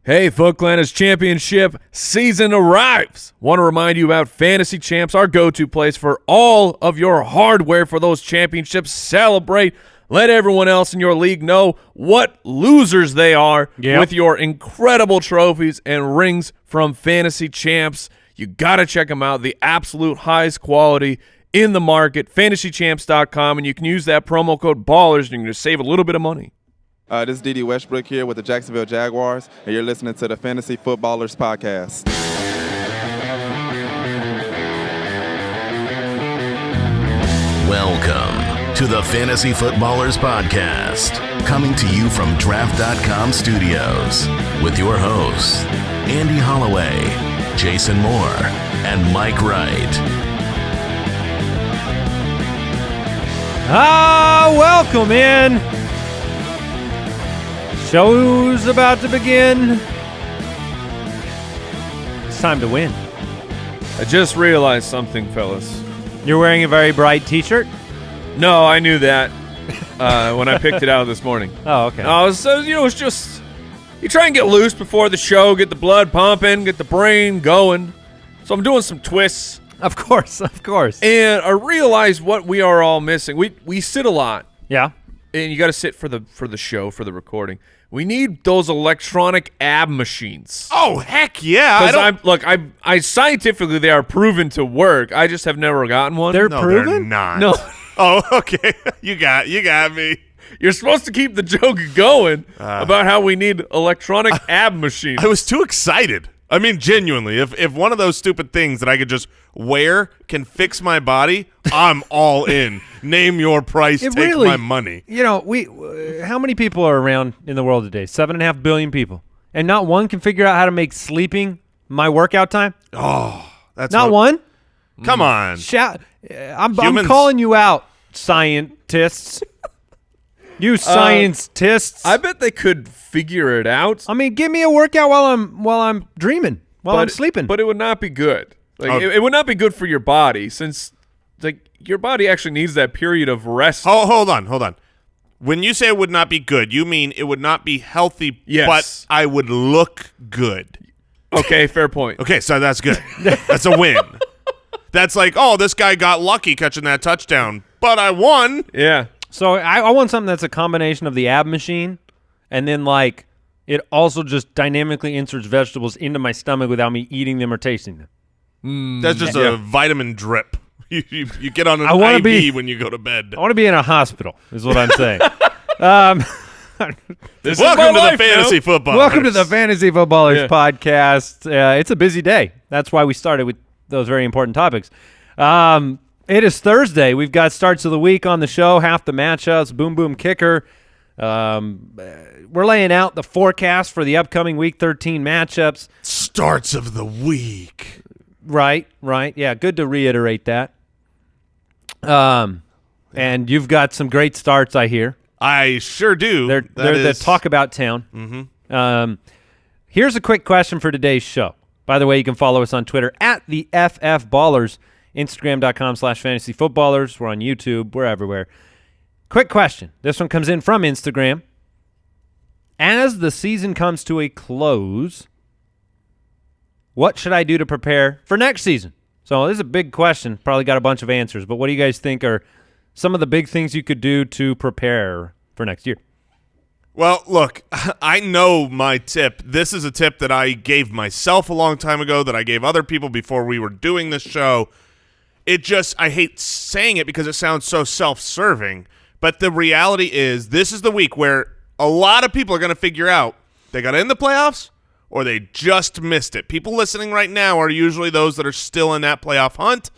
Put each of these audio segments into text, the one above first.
Hey, Foot Clan, as championship season arrives, want to remind you about Fantasy Champs, our go-to place for all of your hardware for those championships. Celebrate. Let everyone else in your league know what losers they are with your incredible trophies and rings from Fantasy Champs. You got to check them out. The absolute highest quality in the market, fantasychamps.com, and you can use that promo code BALLERS and you're going to save a little bit of money. This is D.D. Westbrook here with the Jacksonville Jaguars, and you're listening to the Fantasy Footballers Podcast. Welcome to the Fantasy Footballers Podcast, coming to you from Draft.com Studios with your hosts, Andy Holloway, Jason Moore, and Mike Wright. Welcome in. Show's about to begin. It's time to win. I just realized something, fellas. You're wearing a very bright t-shirt? No, I knew that when I picked it out this morning. Oh, okay. It's just, you try and get loose before the show, get the blood pumping, get the brain going. So I'm doing some twists. Of course. And I realized what we are all missing. We sit a lot. Yeah. And you got to sit for the show, for the recording. We need those electronic ab machines. Oh, heck yeah. I scientifically, they are proven to work. I just have never gotten one. They're No, proven? they're not. No. Oh, okay. You got me. You're supposed to keep the joke going about how we need electronic ab machines. I was too excited. I mean, genuinely, if one of those stupid things that I could just wear can fix my body, I'm all in. Name your price, take my money. You know, how many people are around in the world today? 7.5 billion people. And not one can figure out how to make sleeping my workout time? Oh, that's Not one? Come on. I'm calling you out, scientists. You scientists. I bet they could figure it out. I mean, give me a workout while I'm dreaming, while I'm sleeping. But it would not be good. It would not be good for your body, since your body actually needs that period of rest. Oh, hold on. When you say it would not be good, you mean it would not be healthy, yes, but I would look good. Okay, fair point. Okay, so that's good. That's a win. That's like, oh, this guy got lucky catching that touchdown, but I won. Yeah. So I want something that's a combination of the ab machine and then it also just dynamically inserts vegetables into my stomach without me eating them or tasting them. That's just a vitamin drip. You get on an IV when you go to bed. I want to be in a hospital is what I'm saying. Welcome to the Fantasy Footballers. Welcome to the Fantasy Footballers Podcast. It's a busy day. That's why we started with those very important topics. It is Thursday. We've got starts of the week on the show, half the matchups, boom, boom, kicker. We're laying out the forecast for the upcoming Week 13 matchups. Starts of the week. Right. Yeah, good to reiterate that. And you've got some great starts, I hear. I sure do. They're the talk about town. Mm-hmm. Here's a quick question for today's show. By the way, you can follow us on Twitter at the FF Ballers. Instagram.com/fantasyfootballers. We're on YouTube. We're everywhere. Quick question. This one comes in from Instagram. As the season comes to a close, what should I do to prepare for next season? So this is a big question. Probably got a bunch of answers. But what do you guys think are some of the big things you could do to prepare for next year? Well, look, I know my tip. This is a tip that I gave myself a long time ago, that I gave other people before we were doing this show. I hate saying it because it sounds so self-serving, but the reality is this is the week where a lot of people are going to figure out they got in the playoffs or they just missed it. People listening right now are usually those that are still in that playoff hunt.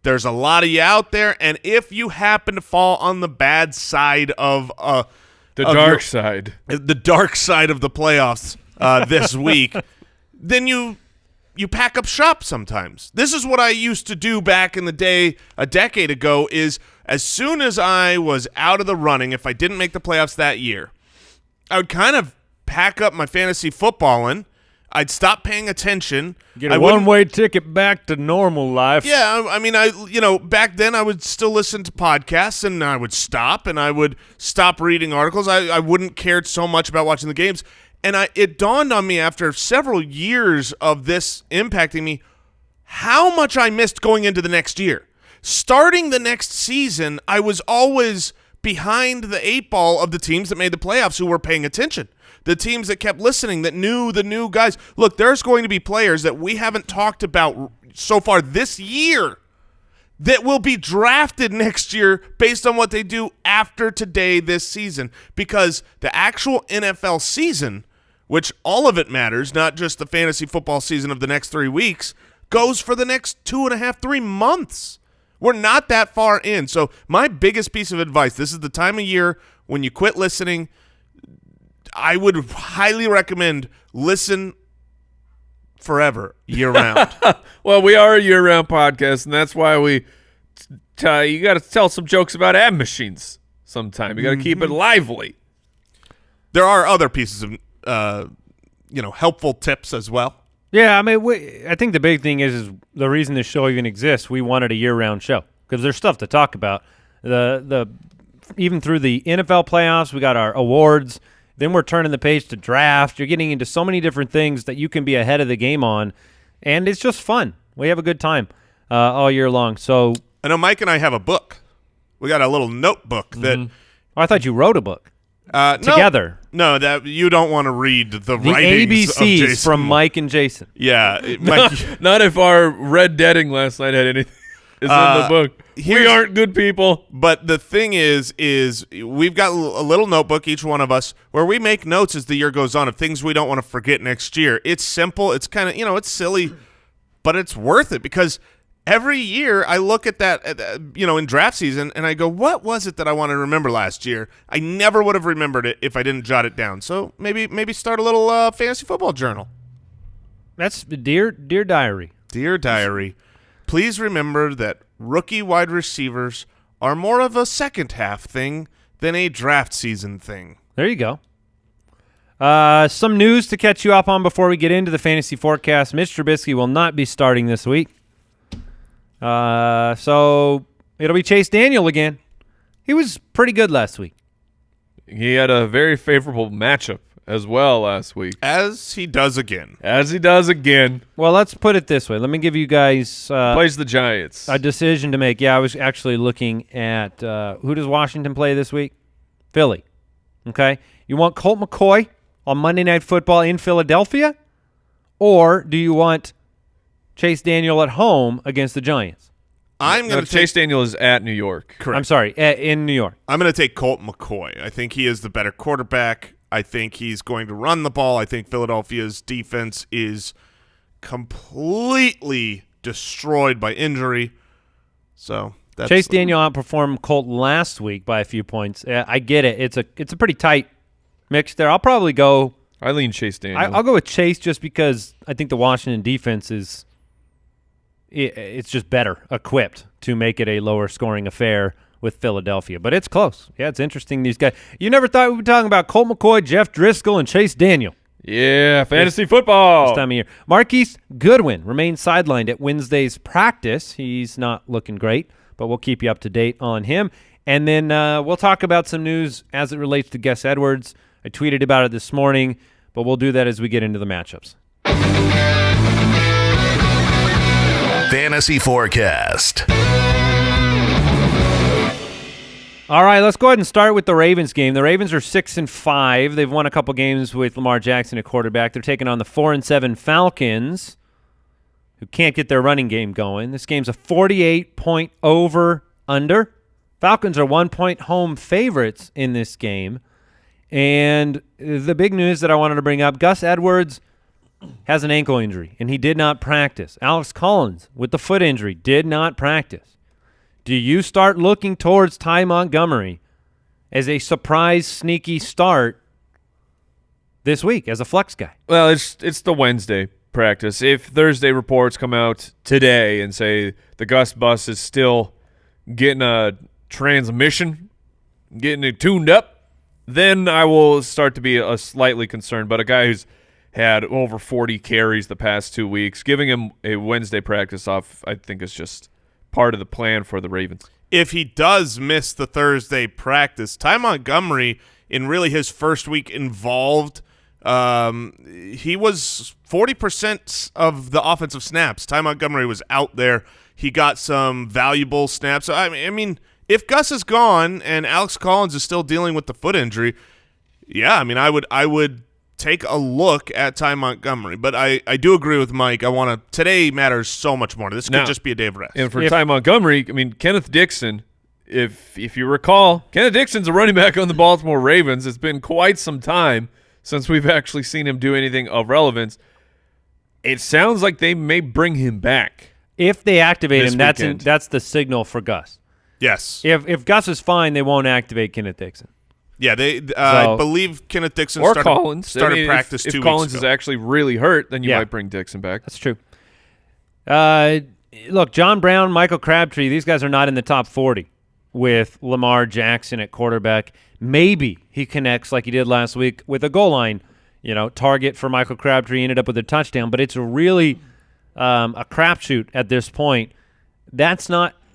There's a lot of you out there, and if you happen to fall on the bad side of the dark side of the playoffs this week, then you pack up shop sometimes. This is what I used to do back in the day a decade ago, is as soon as I was out of the running, if I didn't make the playoffs that year, I would kind of pack up my fantasy footballing. I'd stop paying attention. Get a one-way ticket back to normal life. Yeah, I mean, back then I would still listen to podcasts, and I would stop reading articles. I wouldn't care so much about watching the games. And it dawned on me after several years of this impacting me how much I missed going into the next year. Starting the next season, I was always behind the 8 ball of the teams that made the playoffs who were paying attention. The teams that kept listening, that knew the new guys. Look, there's going to be players that we haven't talked about so far this year that will be drafted next year based on what they do after today this season, because the actual NFL season, which all of it matters, not just the fantasy football season of the next 3 weeks, goes for the next 2.5, 3 months. We're not that far in. So my biggest piece of advice, this is the time of year when you quit listening. I would highly recommend listen forever, year-round. Well, we are a year-round podcast, and that's why you got to tell some jokes about ab machines sometime. You got to keep it lively. There are other pieces of, helpful tips as well. Yeah, I mean, I think the big thing is the reason this show even exists. We wanted a year-round show because there's stuff to talk about. Even through the NFL playoffs, we got our awards. Then we're turning the page to draft. You're getting into so many different things that you can be ahead of the game on, and it's just fun. We have a good time all year long. So I know Mike and I have a book. We got a little notebook that. Oh, I thought you wrote a book together. No, that you don't want to read the writings ABCs of Jason from Moore. Mike and Jason. Yeah, Mike. Not if our red deading last night had anything. Is in the book. We aren't good people. But the thing is we've got a little notebook, each one of us, where we make notes as the year goes on of things we don't want to forget next year. It's simple. It's kind of, it's silly, but it's worth it because every year I look at that, in draft season, and I go, what was it that I wanted to remember last year? I never would have remembered it if I didn't jot it down. So maybe start a little fantasy football journal. That's Dear Diary. Dear Diary. Please remember that rookie wide receivers are more of a second-half thing than a draft season thing. There you go. Some news to catch you up on before we get into the fantasy forecast. Mitch Trubisky will not be starting this week. So it'll be Chase Daniel again. He was pretty good last week. He had a very favorable matchup as well last week. As he does again. Well, let's put it this way. Let me give you guys Plays the Giants. a decision to make. Yeah, I was actually looking at who does Washington play this week? Philly. Okay. You want Colt McCoy on Monday Night Football in Philadelphia? Or do you want Chase Daniel at home against the Giants? I'm going to Chase Daniel is at New York. Correct. I'm sorry, in New York. I'm going to take Colt McCoy. I think he is the better quarterback. I think he's going to run the ball. I think Philadelphia's defense is completely destroyed by injury. So that's Chase Daniel outperformed Colt last week by a few points. I get it. It's a pretty tight mix there. I'll probably go. I lean Chase Daniel. I'll go with Chase just because I think the Washington defense is it's just better equipped to make it a lower scoring affair with Philadelphia. But it's close. Yeah, it's interesting. These guys. You never thought we'd be talking about Colt McCoy, Jeff Driscoll, and Chase Daniel. Yeah, fantasy football. This time of year. Marquise Goodwin remains sidelined at Wednesday's practice. He's not looking great, but we'll keep you up to date on him. And then we'll talk about some news as it relates to Gus Edwards. I tweeted about it this morning, but we'll do that as we get into the matchups. Fantasy Forecast. All right, let's go ahead and start with the Ravens game. The Ravens are 6-5. They've won a couple games with Lamar Jackson at quarterback. They're taking on the 4-7 Falcons, who can't get their running game going. This game's a 48-point over-under. Falcons are 1-point home favorites in this game. And the big news that I wanted to bring up, Gus Edwards has an ankle injury, and he did not practice. Alex Collins, with the foot injury, did not practice. Do you start looking towards Ty Montgomery as a surprise, sneaky start this week as a flex guy? Well, it's the Wednesday practice. If Thursday reports come out today and say the Gus bus is still getting a transmission, getting it tuned up, then I will start to be slightly concerned. But a guy who's had over 40 carries the past 2 weeks, giving him a Wednesday practice off, I think is just part of the plan for the Ravens. If he does miss the Thursday practice, Ty Montgomery, in really his first week involved He was 40% of the offensive snaps. Ty Montgomery was out there. He got some valuable snaps. So, I mean, if Gus is gone and Alex Collins is still dealing with the foot injury, yeah, I mean, I would take a look at Ty Montgomery. But I do agree with Mike. Today matters so much more. This could just be a day of rest. And for Ty Montgomery, I mean, Kenneth Dixon, if you recall, Kenneth Dixon's a running back on the Baltimore Ravens. It's been quite some time since we've actually seen him do anything of relevance. It sounds like they may bring him back. If they activate him, that's the signal for Gus. Yes. If Gus is fine, they won't activate Kenneth Dixon. Yeah, I believe Kenneth Dixon started practice 2 weeks ago. If Collins is actually really hurt, then you might bring Dixon back. That's true. Look, John Brown, Michael Crabtree, these guys are not in the top 40 with Lamar Jackson at quarterback. Maybe he connects like he did last week with a goal line, target for Michael Crabtree, ended up with a touchdown. But it's really a crapshoot at this point.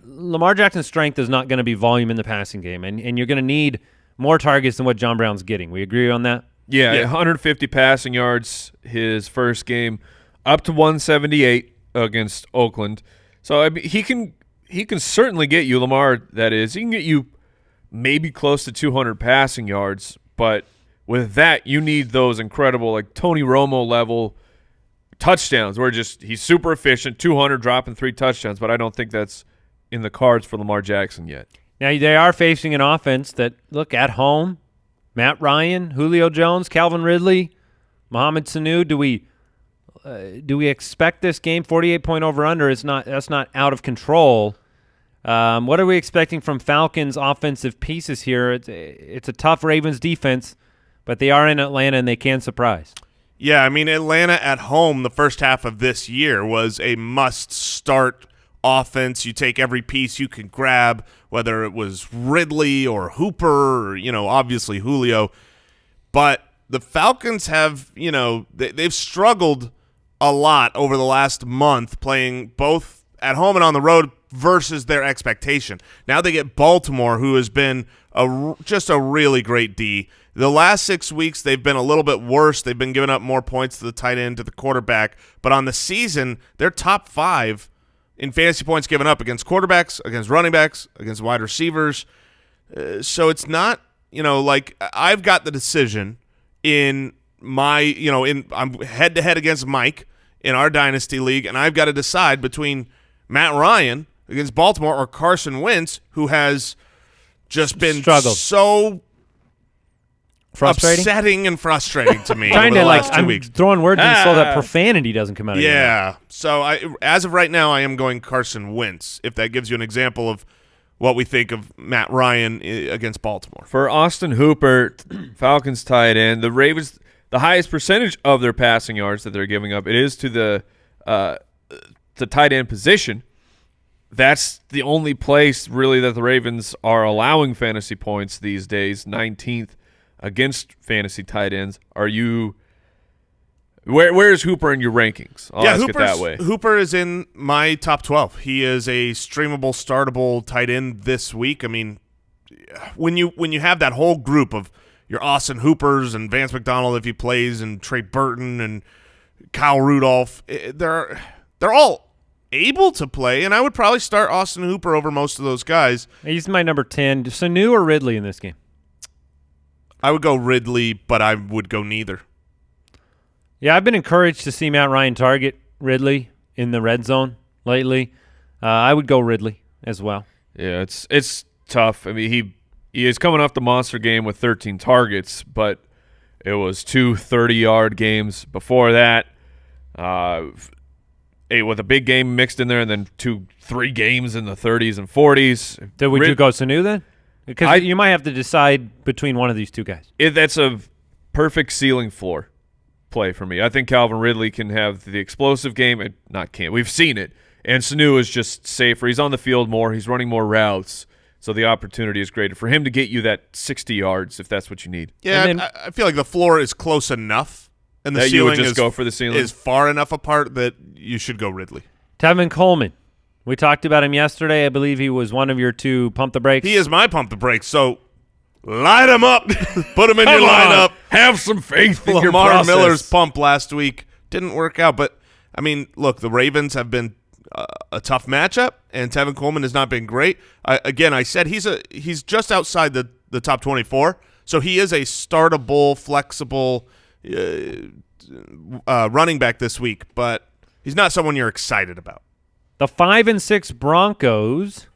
Lamar Jackson's strength is not going to be volume in the passing game, and you're going to need more targets than what John Brown's getting. We agree on that? Yeah, 150 passing yards his first game, up to 178 against Oakland. So I mean, he can certainly get you, Lamar, that is. He can get you maybe close to 200 passing yards, but with that, you need those incredible, like Tony Romo level touchdowns where he's super efficient, 200 dropping 3 touchdowns, but I don't think that's in the cards for Lamar Jackson yet. Now, they are facing an offense that, look, at home, Matt Ryan, Julio Jones, Calvin Ridley, Mohamed Sanu. Do we expect this game 48-point over-under? That's not out of control. What are we expecting from Falcons' offensive pieces here? It's a tough Ravens defense, but they are in Atlanta and they can surprise. Yeah, I mean, Atlanta at home the first half of this year was a must-start offense. You take every piece you can grab, whether it was Ridley or Hooper or, obviously Julio. But the Falcons have, they've struggled a lot over the last month playing both at home and on the road versus their expectation. Now they get Baltimore, who has been just a really great D. The last 6 weeks, they've been a little bit worse. They've been giving up more points to the tight end, to the quarterback. But on the season, they're top 5 in fantasy points given up against quarterbacks, against running backs, against wide receivers. So it's not, like I've got the decision in my, I'm head-to-head against Mike in our Dynasty League, and I've got to decide between Matt Ryan against Baltimore or Carson Wentz, who has just been so upsetting and frustrating to me over the last 2 weeks. I'm throwing words in so that profanity doesn't come out of your mouth. So as of right now, I am going Carson Wentz, if that gives you an example of what we think of Matt Ryan against Baltimore. For Austin Hooper, Falcons tight end, the Ravens, the highest percentage of their passing yards that they're giving up, it is to the tight end position. That's the only place really that the Ravens are allowing fantasy points these days, 19th against fantasy tight ends. Are you where is Hooper in your rankings? I'll ask it that way. Hooper is in my top 12. He is a streamable, startable tight end this week. I mean, when you have that whole group of your Austin Hoopers and Vance McDonald if he plays and Trey Burton and Kyle Rudolph, they're all able to play, and I would probably start Austin Hooper over most of those guys. He's my number 10. Sanu or Ridley in this game? I would go Ridley, but I would go neither. Yeah, I've been encouraged to see Matt Ryan target Ridley in the red zone lately. I would go Ridley as well. Yeah, it's tough. I mean, he is coming off the monster game with 13 targets, but it was 2 30-yard games before that. With a big game mixed in there, and then 2-3 games in the 30s and 40s. Would you go Sanu then? Because you might have to decide between one of these two guys. That's a perfect ceiling floor play for me. I think Calvin Ridley can have the explosive game. We've seen it. And Sanu is just safer. He's on the field more. He's running more routes. So the opportunity is greater for him to get you that 60 yards if that's what you need. Yeah, I feel like the floor is close enough. And the ceiling go for the ceiling? Is far enough apart that you should go Ridley. Tevin Coleman. We talked about him yesterday. I believe he was one of your 2 pump the brakes. He is my pump the brakes. So light him up. Put him in your lineup. Have some faith in your Lamar process. Miller's pump last week didn't work out. But, I mean, look, the Ravens have been a tough matchup, and Tevin Coleman has not been great. I said he's just outside the top 24, so he is a startable, flexible running back this week, but he's not someone you're excited about. The 5-6 Broncos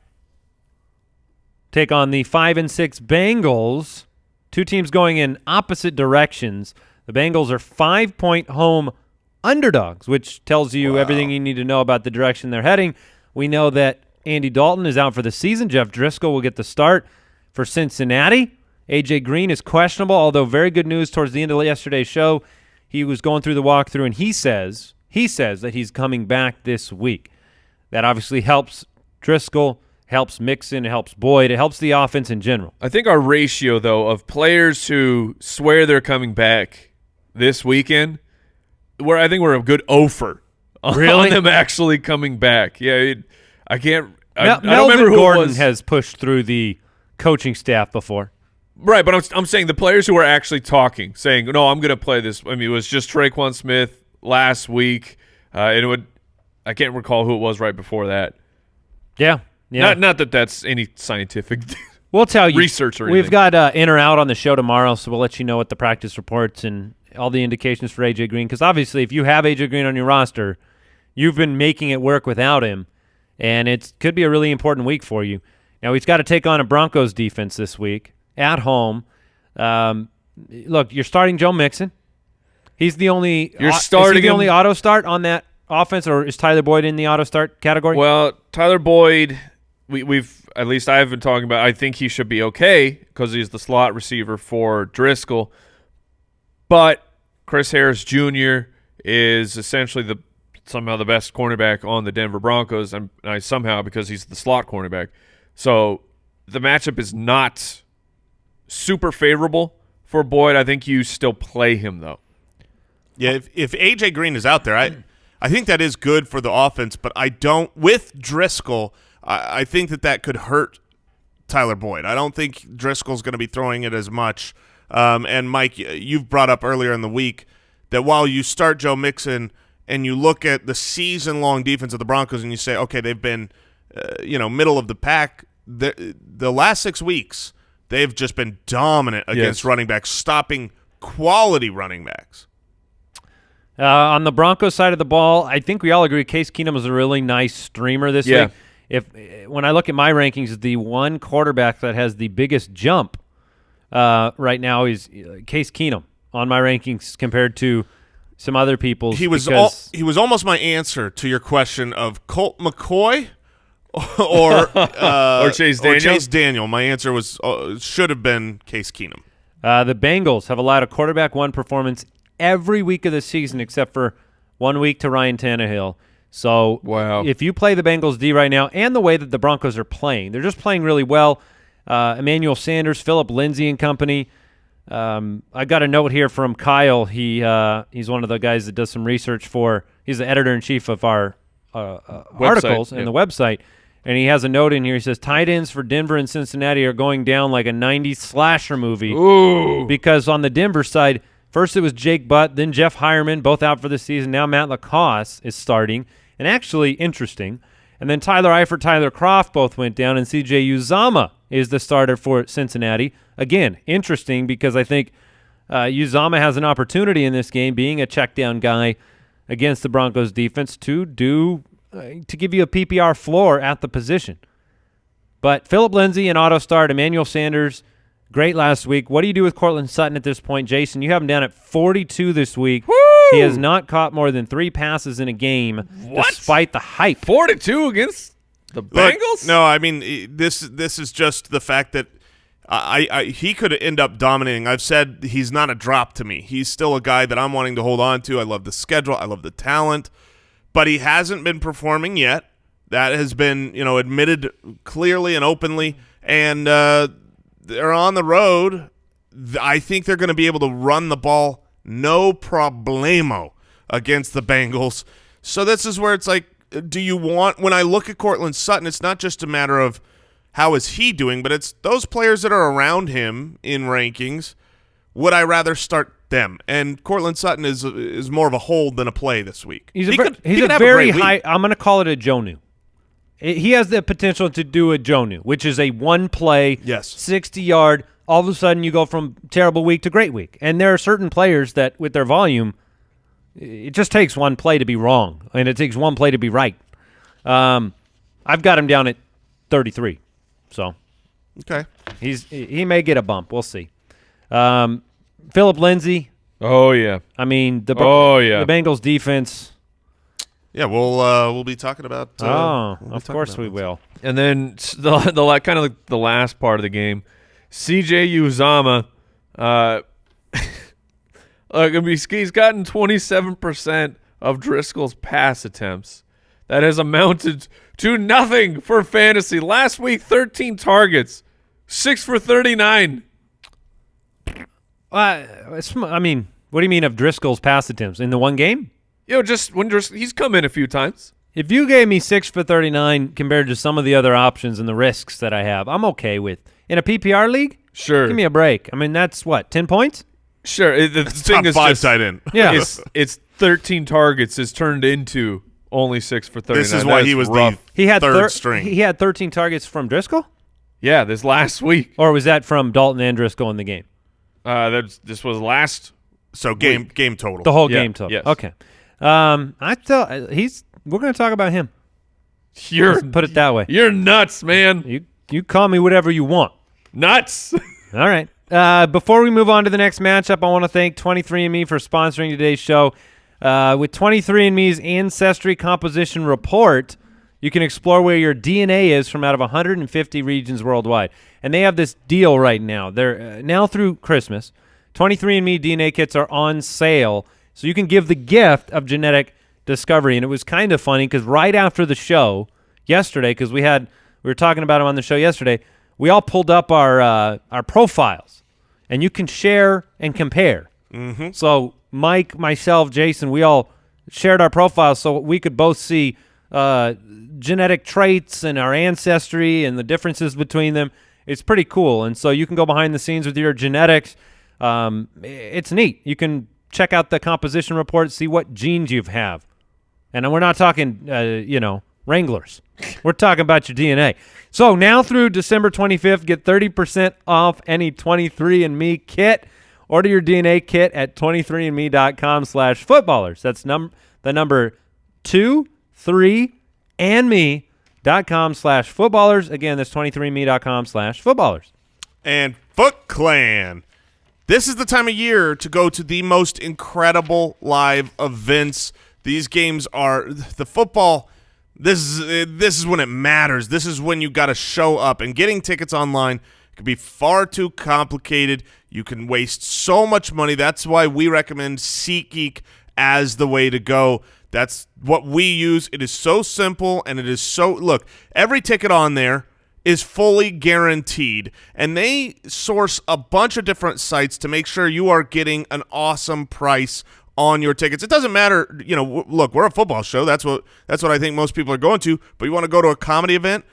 take on the 5-6 Bengals. Two teams going in opposite directions. The Bengals are 5-point home underdogs, which tells you everything you need to know about the direction they're heading. We know that Andy Dalton is out for the season. Jeff Driscoll will get the start for Cincinnati. A.J. Green is questionable, although very good news towards the end of yesterday's show. He was going through the walkthrough, and he says that he's coming back this week. That obviously helps Driscoll, helps Mixon, it helps Boyd, it helps the offense in general. I think our ratio, though, of players who swear they're coming back this weekend, I think we're a good offer on them actually coming back. Yeah, I can't. I don't remember who Gordon it was. has pushed through the coaching staff before. Right, but I'm saying the players who are actually talking, saying, no, I'm going to play this. I mean, it was just Traquan Smith last week. I can't recall who it was right before that. Yeah. Not that that's any scientific we'll tell you. research or anything. We've got in or out on the show tomorrow, so we'll let you know what the practice reports and all the indications for A.J. Green, because obviously if you have A.J. Green on your roster, you've been making it work without him, and it could be a really important week for you. Now, he's got to take on a Broncos defense this week at home. Look, you're starting Joe Mixon. He's the only is he the only auto start on that offense, or is Tyler Boyd in the auto start category? Well, Tyler Boyd, we've at least I've been talking about. I think he should be okay because he's the slot receiver for Driscoll. But Chris Harris Jr. is essentially somehow the best cornerback on the Denver Broncos, and somehow because he's the slot cornerback. So the matchup is not super favorable for Boyd. I think you still play him, though. Yeah, if A.J. Green is out there, I think that is good for the offense, but I don't – with Driscoll, I think that could hurt Tyler Boyd. I don't think Driscoll's going to be throwing it as much. And, Mike, you've brought up earlier in the week that while you start Joe Mixon and you look at the season-long defense of the Broncos and you say, okay, they've been middle of the pack, the last 6 weeks they've just been dominant against running backs, stopping quality running backs. On the Broncos side of the ball, I think we all agree Case Keenum was a really nice streamer this week. When I look at my rankings, the one quarterback that has the biggest jump right now is Case Keenum on my rankings compared to some other people's. He was almost my answer to your question of Colt McCoy or Chase Daniel. Or Chase Daniel. My answer was should have been Case Keenum. The Bengals have allowed a quarterback one performance every week of the season except for 1 week to Ryan Tannehill. So if you play the Bengals D right now and the way that the Broncos are playing, they're just playing really well. Emmanuel Sanders, Phillip, Lindsay and company. I got a note here from Kyle. He's one of the guys that does some research he's the editor-in-chief of our articles and the website. And he has a note in here. He says, tight ends for Denver and Cincinnati are going down like a 90s slasher movie. Ooh. Because on the Denver side, first it was Jake Butt, then Jeff Hireman, both out for the season. Now Matt Lacoste is starting. And actually interesting. And then Tyler Eifert, Tyler Kroft both went down, and C.J. Uzomah is the starter for Cincinnati. Again, interesting because I think Uzomah has an opportunity in this game, being a check-down guy against the Broncos defense, to give you a PPR floor at the position. But Phillip Lindsay and auto start, Emmanuel Sanders, great last week. What do you do with Cortland Sutton at this point, Jason? You have him down at 42 this week. Woo! He has not caught more than 3 passes in a game, despite the hype. 42 against the Bengals? No, I mean this is just the fact that he could end up dominating. I've said he's not a drop to me. He's still a guy that I'm wanting to hold on to. I love the schedule. I love the talent. But he hasn't been performing yet. That has been, admitted clearly and openly. And they're on the road. I think they're going to be able to run the ball no problemo against the Bengals. So this is where it's like, do you want – when I look at Cortland Sutton, it's not just a matter of how is he doing, but it's those players that are around him in rankings. would I rather start them? And Cortland Sutton is more of a hold than a play this week. He's He a could have very a great high. week. I'm going to call it a Jonnu. He has the potential to do a Jonnu, which is a one-play, Yes. 60-yard. All of a sudden, you go from terrible week to great week. And there are certain players that, with their volume, it just takes one play to be wrong, and it takes one play to be right. I've got him down at 33, so Okay. he may get a bump. We'll see. Phillip, Lindsay. Oh, yeah. I mean, the Bengals defense. Yeah, we'll be talking about. Of course we will. And then the kind of like the last part of the game, CJ Uzomah, he's gotten 27% of Driscoll's pass attempts. That has amounted to nothing for fantasy. Last week, 13 targets, 6 for 39. I mean, what do you mean of Driscoll's pass attempts in the one game? Just when he's come in a few times. If you gave me 6 for 39 compared to some of the other options and the risks that I have, I'm okay with. In a PPR league? Sure. Give me a break. I mean, that's what, 10 points? Sure. The thing Top is 5 just, tight end. Yeah. it's 13 targets is turned into only 6 for 39. This is why That he was rough. He had third string. He had 13 targets from Driscoll? Yeah, this last week. Or was that from Dalton and Driscoll in the game? This was last. So game total. The whole Yeah, game total. yes. Okay. We're going to talk about him. Let's put it that way. You're nuts, man. You call me whatever you want. Nuts. All right. Before we move on to the next matchup, I want to thank 23andMe for sponsoring today's show. With 23andMe's Ancestry Composition Report, you can explore where your DNA is from out of 150 regions worldwide. And they have this deal right now. They're now through Christmas. 23andMe DNA kits are on sale, so you can give the gift of genetic discovery. And it was kind of funny because right after the show yesterday, because we were talking about them on the show yesterday, we all pulled up our profiles, and you can share and compare. Mm-hmm. So Mike, myself, Jason, we all shared our profiles so we could both see genetic traits and our ancestry and the differences between them. It's pretty cool, and so you can go behind the scenes with your genetics. It's neat. You can check out the composition report, see what genes you have. And we're not talking, Wranglers. We're talking about your DNA. So now through December 25th, get 30% off any 23andMe kit. Order your DNA kit at 23andme.com/footballers. That's the number 23andme.com/footballers. Again, that's 23andme.com/footballers. And Foot Clan. This is the time of year to go to the most incredible live events. These games are the football. This is when it matters. This is when you got to show up. And getting tickets online can be far too complicated. You can waste so much money. That's why we recommend SeatGeek as the way to go. That's what we use. It is so simple, and it is so – look, every ticket on there is fully guaranteed, and they source a bunch of different sites to make sure you are getting an awesome price on your tickets. It doesn't matter, look, we're a football show. That's what I think most people are going to, but you want to go to a comedy event,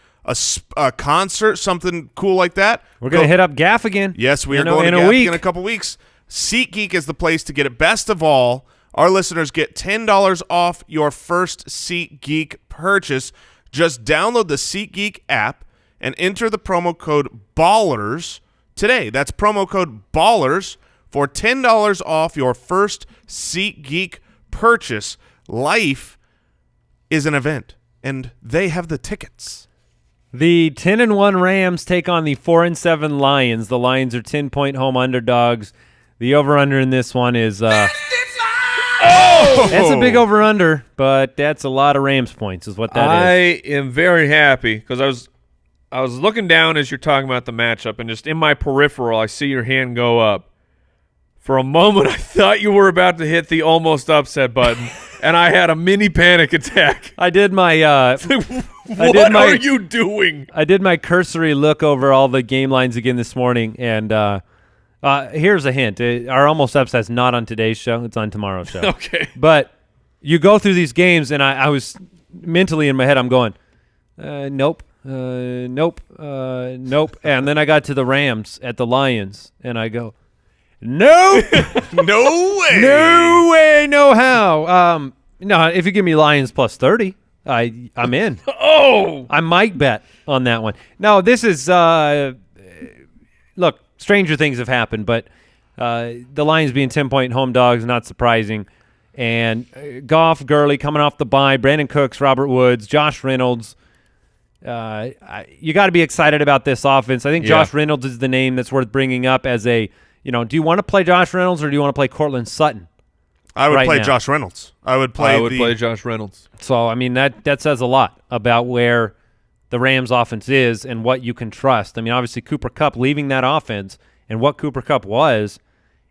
a concert, something cool like that. We're going to hit up Gaff again. Yes, we are going to Gaff in a couple weeks. SeatGeek is the place to get it. Best of all, our listeners get $10 off your first SeatGeek purchase. Just download the SeatGeek app and enter the promo code BALLERS today. That's promo code BALLERS for $10 off your first SeatGeek purchase. Life is an event, and they have the tickets. The 10-1 Rams take on the 4-7 Lions. The Lions are 10-point home underdogs. The over-under in this one is that's a big over-under, but that's a lot of Rams points is what that is. I am very happy because I was looking down as you're talking about the matchup, and just in my peripheral, I see your hand go up. For a moment, I thought you were about to hit the almost upset button, and I had a mini panic attack. I did my what are you doing? I did my cursory look over all the game lines again this morning, and here's a hint. Our almost upset's not on today's show. It's on tomorrow's show. Okay. But you go through these games, and I was mentally in my head, I'm going, nope. Nope. And then I got to the Rams at the Lions, and I go, No. No way. No way, no how. No, if you give me Lions plus 30, I'm in. Oh, I might bet on that one. No, this is look, stranger things have happened, but the Lions being 10-point home dogs, not surprising. And Goff, Gurley coming off the bye, Brandon Cooks, Robert Woods, Josh Reynolds. You got to be excited about this offense. I think Josh Reynolds is the name that's worth bringing up as a, do you want to play Josh Reynolds or do you want to play Cortland Sutton? I would play now? Josh Reynolds. I would play Josh Reynolds. So, I mean, that says a lot about where the Rams offense is and what you can trust. I mean, obviously Cooper Kupp leaving that offense and what Cooper Kupp was,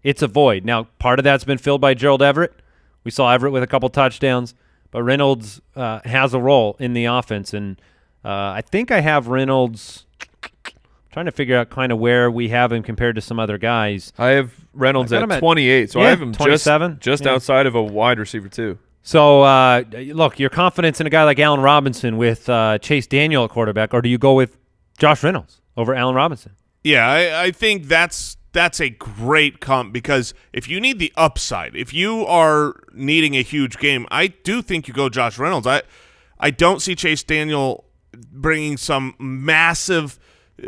it's a void. Now, part of that's been filled by Gerald Everett. We saw Everett with a couple touchdowns, but Reynolds has a role in the offense. And I think I have Reynolds trying to figure out kind of where we have him compared to some other guys. I have Reynolds I got at him at 28, so I have him 27, just outside of a wide receiver too. So, look, your confidence in a guy like Allen Robinson with Chase Daniel at quarterback, or do you go with Josh Reynolds over Allen Robinson? Yeah, I think that's a great comp because if you need the upside, if you are needing a huge game, I do think you go Josh Reynolds. I don't see Chase Daniel bringing some massive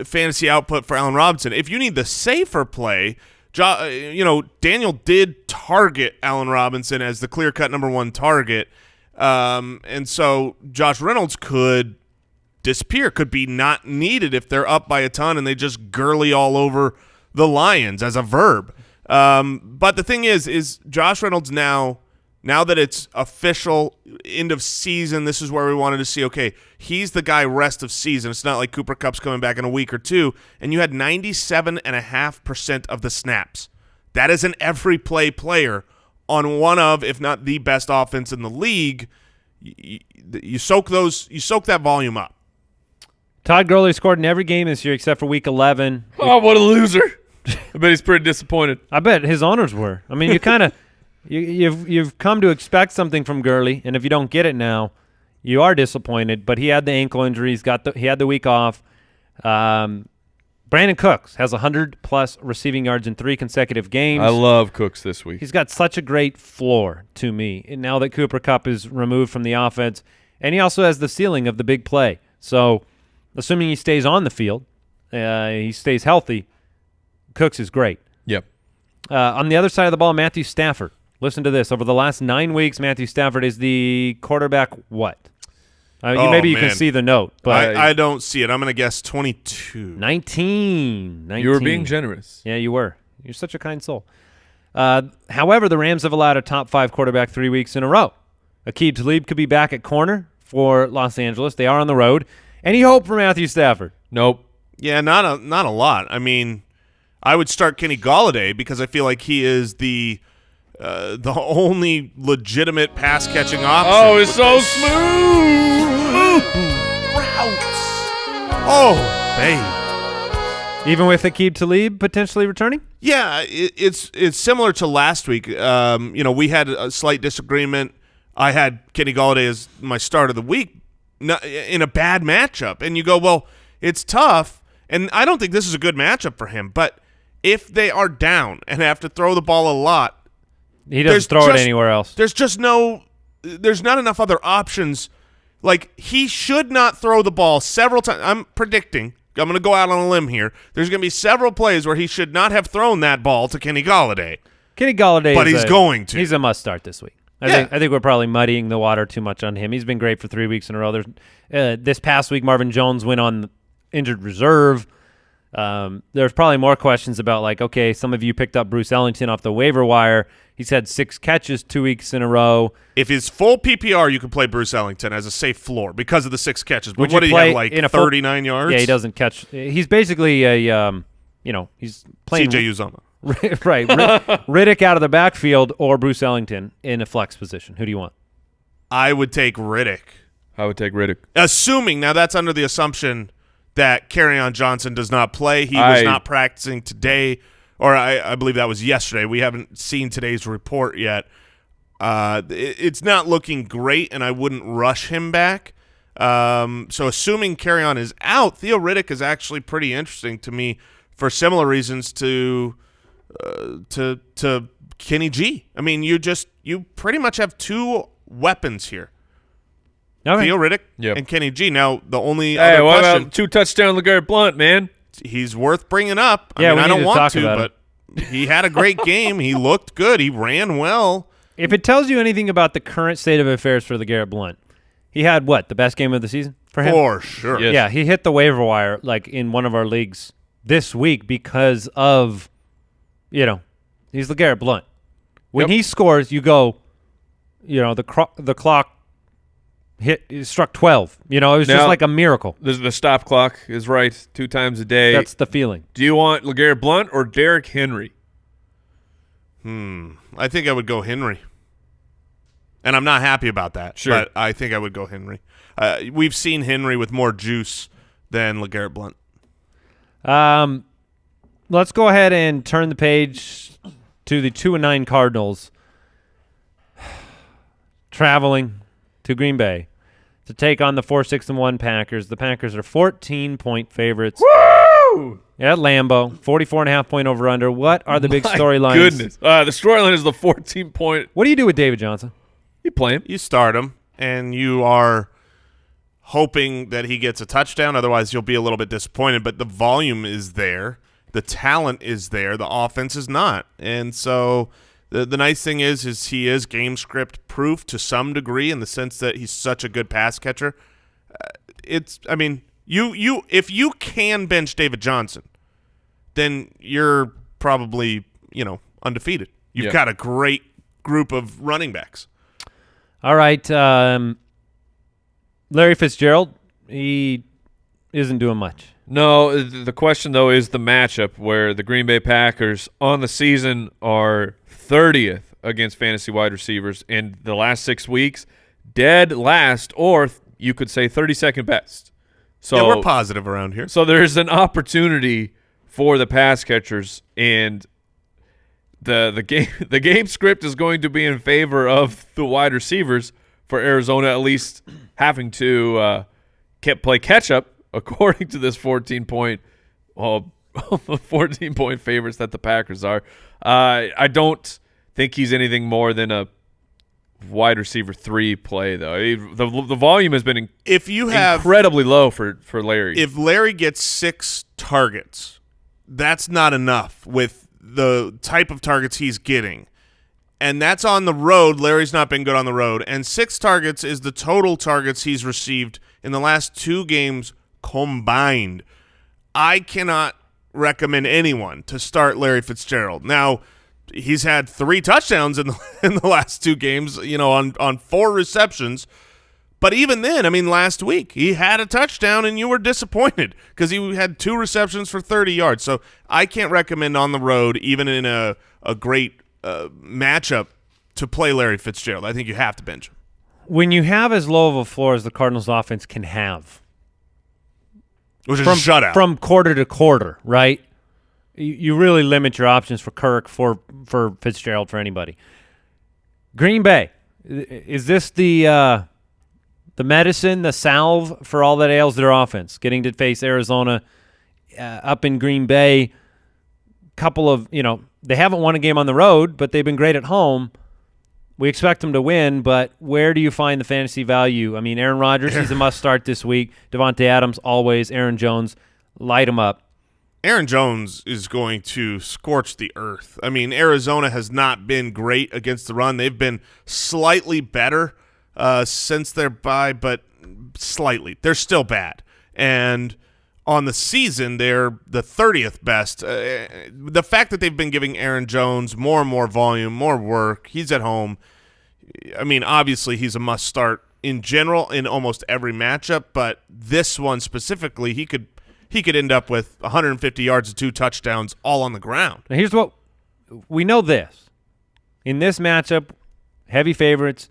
fantasy output for Allen Robinson. If you need the safer play, Daniel did target Allen Robinson as the clear-cut number one target, and so Josh Reynolds could disappear, could be not needed if they're up by a ton and they just Gurley all over the Lions as a verb. But the thing is Josh Reynolds now that it's official end of season, this is where we wanted to see, okay, he's the guy rest of season. It's not like Cooper Kupp's coming back in a week or two, and you had 97.5% of the snaps. That is an every play player on one of, if not the best offense in the league. You soak that volume up. Todd Gurley scored in every game this year except for Week 11. Oh, what a loser! I bet he's pretty disappointed. I bet his owners were. I mean, you kind of you've come to expect something from Gurley, and if you don't get it now, you are disappointed. But he had the ankle injury. He had the week off. Brandon Cooks has 100-plus receiving yards in 3 consecutive games. I love Cooks this week. He's got such a great floor to me. And now that Cooper Kupp is removed from the offense, and he also has the ceiling of the big play. So, assuming he stays on the field, he stays healthy, Cooks is great. Yep. On the other side of the ball, Matthew Stafford. Listen to this. Over the last 9 weeks, Matthew Stafford is the quarterback what? Maybe you can see the note. But I don't see it. I'm going to guess 22. 19. You were being generous. Yeah, you were. You're such a kind soul. However, the Rams have allowed a top 5 quarterback 3 weeks in a row. Aqib Talib could be back at corner for Los Angeles. They are on the road. Any hope for Matthew Stafford? Nope. Yeah, not a lot. I mean, I would start Kenny Golladay because I feel like he is the only legitimate pass-catching option. Oh, it's so smooth routes. Oh, babe. Even with Aqib Talib potentially returning? Yeah, it's similar to last week. We had a slight disagreement. I had Kenny Golladay as my start of the week in a bad matchup, and you go, well, it's tough, and I don't think this is a good matchup for him. But if they are down and have to throw the ball a lot, he doesn't throw it anywhere else. There's not enough other options. Like, he should not throw the ball several times. I'm predicting. I'm going to go out on a limb here. There's going to be several plays where he should not have thrown that ball to Kenny Golladay. But he's going to. He's a must start this week. I think we're probably muddying the water too much on him. He's been great for 3 weeks in a row. This past week, Marvin Jones went on injured reserve. There's probably more questions about, like, okay, some of you picked up Bruce Ellington off the waiver wire. He's had 6 catches 2 weeks in a row. If he's full PPR, you can play Bruce Ellington as a safe floor because of the 6 catches. But what do you have, like 39 yards? Yeah, he doesn't catch. He's basically he's playing CJ Uzomah. Right. Riddick out of the backfield or Bruce Ellington in a flex position. Who do you want? I would take Riddick. I would take Riddick. Assuming, now that's under the assumption that Kerryon Johnson does not play. He was not practicing today, or I believe that was yesterday. We haven't seen today's report yet. It's not looking great, and I wouldn't rush him back. So assuming Kerryon is out, Theo Riddick is actually pretty interesting to me for similar reasons to to Kenny G. I mean, you pretty much have two weapons here. Okay. Theo Riddick Yep. and Kenny G. Now, the only Hey, other what question, about 2-touchdown LeGarrette Blount, man? he's worth bringing up. Yeah, we I need don't to want talk to, about but he had a great game. He looked good. He ran well. If it tells you anything about the current state of affairs for LeGarrette Blount, he had the best game of the season for him? For sure. Yes. Yeah, he hit the waiver wire like in one of our leagues this week because of, he's LeGarrette Blount. When he scores, you go, the clock struck 12. It was just Now- like a miracle. The stop clock is right 2 times a day. That's the feeling. Do you want LeGarrette Blount or Derrick Henry? I think I would go Henry. And I'm not happy about that. Sure. But I think I would go Henry. We've seen Henry with more juice than LeGarrette Blount. Let's go ahead and turn the page to the 2-9 Cardinals traveling to Green Bay to take on the 4-6-1 Packers. The Packers are 14-point favorites. Woo! At Lambeau, 44.5-point over-under. What are the big storylines? Goodness. The storyline is the 14-point. What do you do with David Johnson? You play him. You start him, and you are hoping that he gets a touchdown. Otherwise, you'll be a little bit disappointed. But the volume is there. The talent is there. The offense is not. And so the nice thing is he is game script proof to some degree in the sense that he's such a good pass catcher. If you can bench David Johnson, then you're probably, undefeated. You've got a great group of running backs. All right. Larry Fitzgerald, he isn't doing much. No, the question, though, is the matchup where the Green Bay Packers on the season are 30th against fantasy wide receivers, and the last 6 weeks, dead last, or you could say 32nd best. So Yeah, we're positive around here. So there's an opportunity for the pass catchers, and the game script is going to be in favor of the wide receivers for Arizona, at least having to play catch up according to this 14-point favorites that the Packers are. I don't think he's anything more than a wide receiver 3 play, though. The volume has been incredibly low for Larry. If Larry gets 6 targets, that's not enough with the type of targets he's getting. And that's on the road. Larry's not been good on the road. And 6 targets is the total targets he's received in the last 2 games combined. I cannot recommend anyone to start Larry Fitzgerald. Now, he's had 3 touchdowns in the last 2 games, on 4 receptions. But even then, last week he had a touchdown and you were disappointed because he had 2 receptions for 30 yards. So I can't recommend on the road, even in a great matchup, to play Larry Fitzgerald. I think you have to bench him. When you have as low of a floor as the Cardinals offense can have, Which is a shutout. From quarter to quarter, right? You really limit your options for Kirk, for Fitzgerald, for anybody. Green Bay, is this the medicine, the salve for all that ails their offense? Getting to face Arizona up in Green Bay, couple of, they haven't won a game on the road, but they've been great at home. We expect them to win, but where do you find the fantasy value? Aaron Rodgers, he's a must-start this week. Devontae Adams, always. Aaron Jones, light him up. Aaron Jones is going to scorch the earth. Arizona has not been great against the run. They've been slightly better since their bye, but slightly. They're still bad. And on the season, they're the 30th best. The fact that they've been giving Aaron Jones more and more volume, more work, he's at home. Obviously he's a must-start in general in almost every matchup, but this one specifically, he could end up with 150 yards and 2 touchdowns all on the ground. Now here's what we know: this in this matchup, heavy favorites.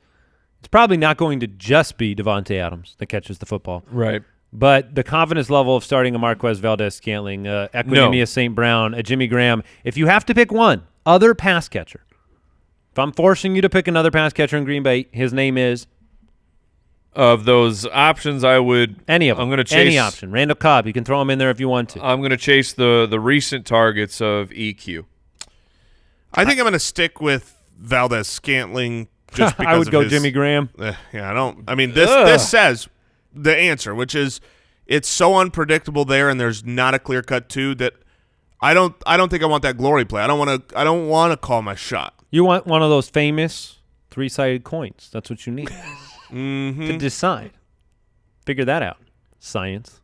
It's probably not going to just be Devontae Adams that catches the football, right? But the confidence level of starting a Marquez Valdez-Scantling, Equinemius St. Brown, a Jimmy Graham, if you have to pick one other pass catcher, if I'm forcing you to pick another pass catcher in Green Bay, his name is? Of those options, I would any of them. I'm going to chase any option. Randall Cobb, you can throw him in there if you want to. I'm going to chase the recent targets of EQ. I think I'm going to stick with Valdez-Scantling just because I would of go his, Jimmy Graham. Yeah, I don't. I mean, this says the answer, which is it's so unpredictable there, and there's not a clear cut two that I don't think I want that glory play. I don't want to call my shot. You want one of those famous 3-sided coins. That's what you need to decide. Figure that out. Science.